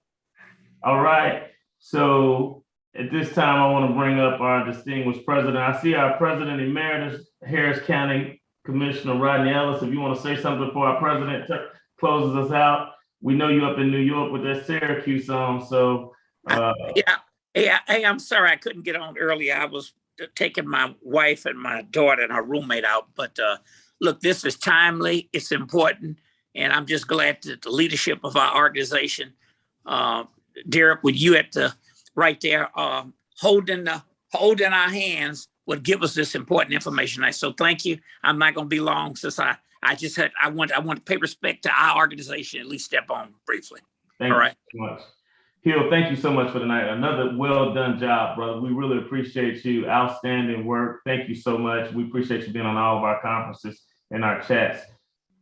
All right. So at this time, I want to bring up our distinguished president. I see our president emeritus, Harris County Commissioner Rodney Ellis. If you want to say something before our president closes us out. We know you up in New York with that Syracuse song. So Hey, I'm sorry I couldn't get on earlier. I was taking my wife and my daughter and her roommate out. But look, this is timely. It's important. And I'm just glad that the leadership of our organization, Derek, with you at the right there, holding our hands, would give us this important information. So thank you. I'm not going to be long, since I want to pay respect to our organization, at least step on briefly. Thank you so much. Hill, thank you so much for tonight. Another well done job, brother. We really appreciate you. Outstanding work. Thank you so much. We appreciate you being on all of our conferences and our chats.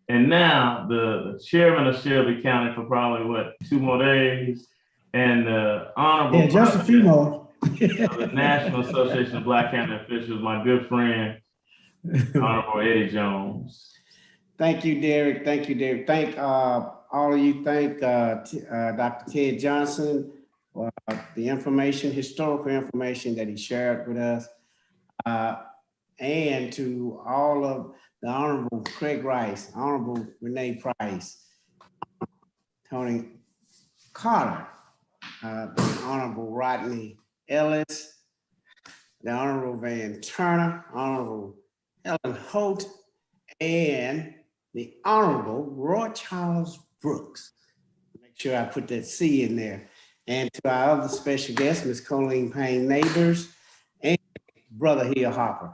And now the chairman of Shelby County for probably 2 more days, and the honorable just a few more. of the National Association of Black County Officials, my good friend, Honorable Eddie Jones. Thank you, Derek. Thank you, Derek. Thank all of you. Thank Dr. Ted Johnson for the historical information that he shared with us. And to all of the Honorable Craig Rice, Honorable Renee Price, Tony Carter, the Honorable Rodney Ellis, the Honorable Van Turner, Honorable Ellen Holt, and the Honorable Roy Charles Brooks. Make sure I put that C in there. And to our other special guest, Ms. Colleen Payne Neighbors, and Brother Hill Harper.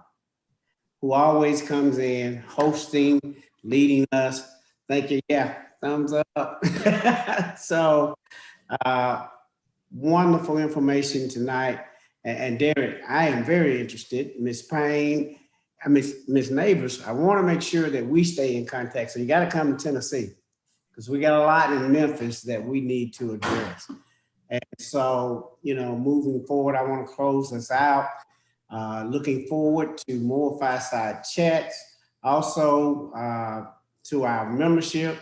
who always comes in, hosting, leading us. Thank you. Yeah, thumbs up. So wonderful information tonight. And Derek, I am very interested. Miss Payne, Miss Neighbors, I want to make sure that we stay in contact. So you got to come to Tennessee because we got a lot in Memphis that we need to address. And so, you know, moving forward, I want to close us out. Looking forward to more Fireside Chats. Also, to our membership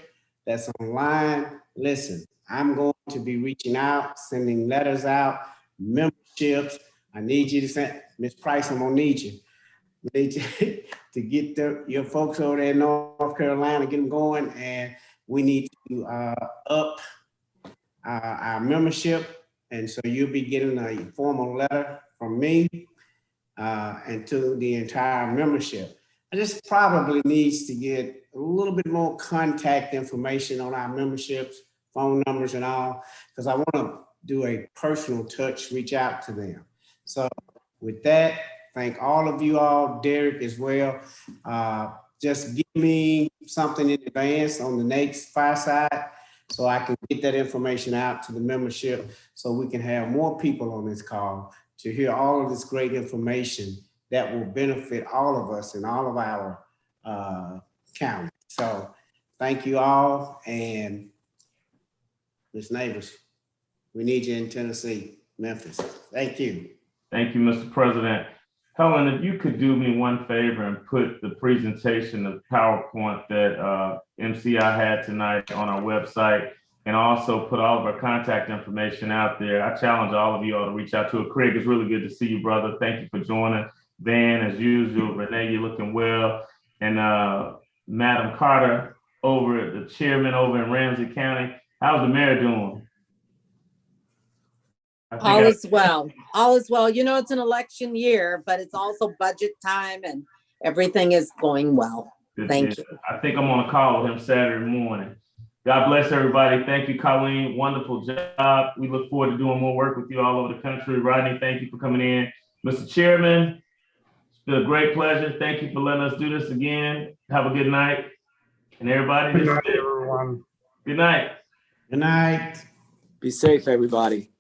that's online. Listen, I'm going to be reaching out, sending letters out, memberships. I need you to send, Ms. Price, I'm gonna need you. I need you to get your folks over there in North Carolina, get them going, and we need to up our membership. And so you'll be getting a formal letter from me and to the entire membership. I just probably needs to get a little bit more contact information on our memberships, phone numbers and all, because I want to do a personal touch, reach out to them. So with that, thank all of you all, Derek as well. Just give me something in advance on the next Fireside so I can get that information out to the membership so we can have more people on this call to hear all of this great information that will benefit all of us and all of our counties. So thank you all, and Ms. Neighbors, we need you in Tennessee, Memphis. Thank you. Thank you, Mr. President. Helen, if you could do me one favor and put the presentation of PowerPoint that MCI had tonight on our website, and also put all of our contact information out there. I challenge all of you all to reach out to it. Craig, it's really good to see you, brother. Thank you for joining. Van, as usual. Renee, you're looking well. And Madam Carter, the chairman over in Ramsey County. How's the mayor doing? All is well. All is well. You know, it's an election year, but it's also budget time and everything is going well. Thank you. I think I'm on a call with him Saturday morning. God bless everybody. Thank you, Colleen. Wonderful job. We look forward to doing more work with you all over the country. Rodney, thank you for coming in. Mr. Chairman, it's been a great pleasure. Thank you for letting us do this again. Have a good night. And everybody, Good night, everyone. Good night. Good night. Be safe, everybody.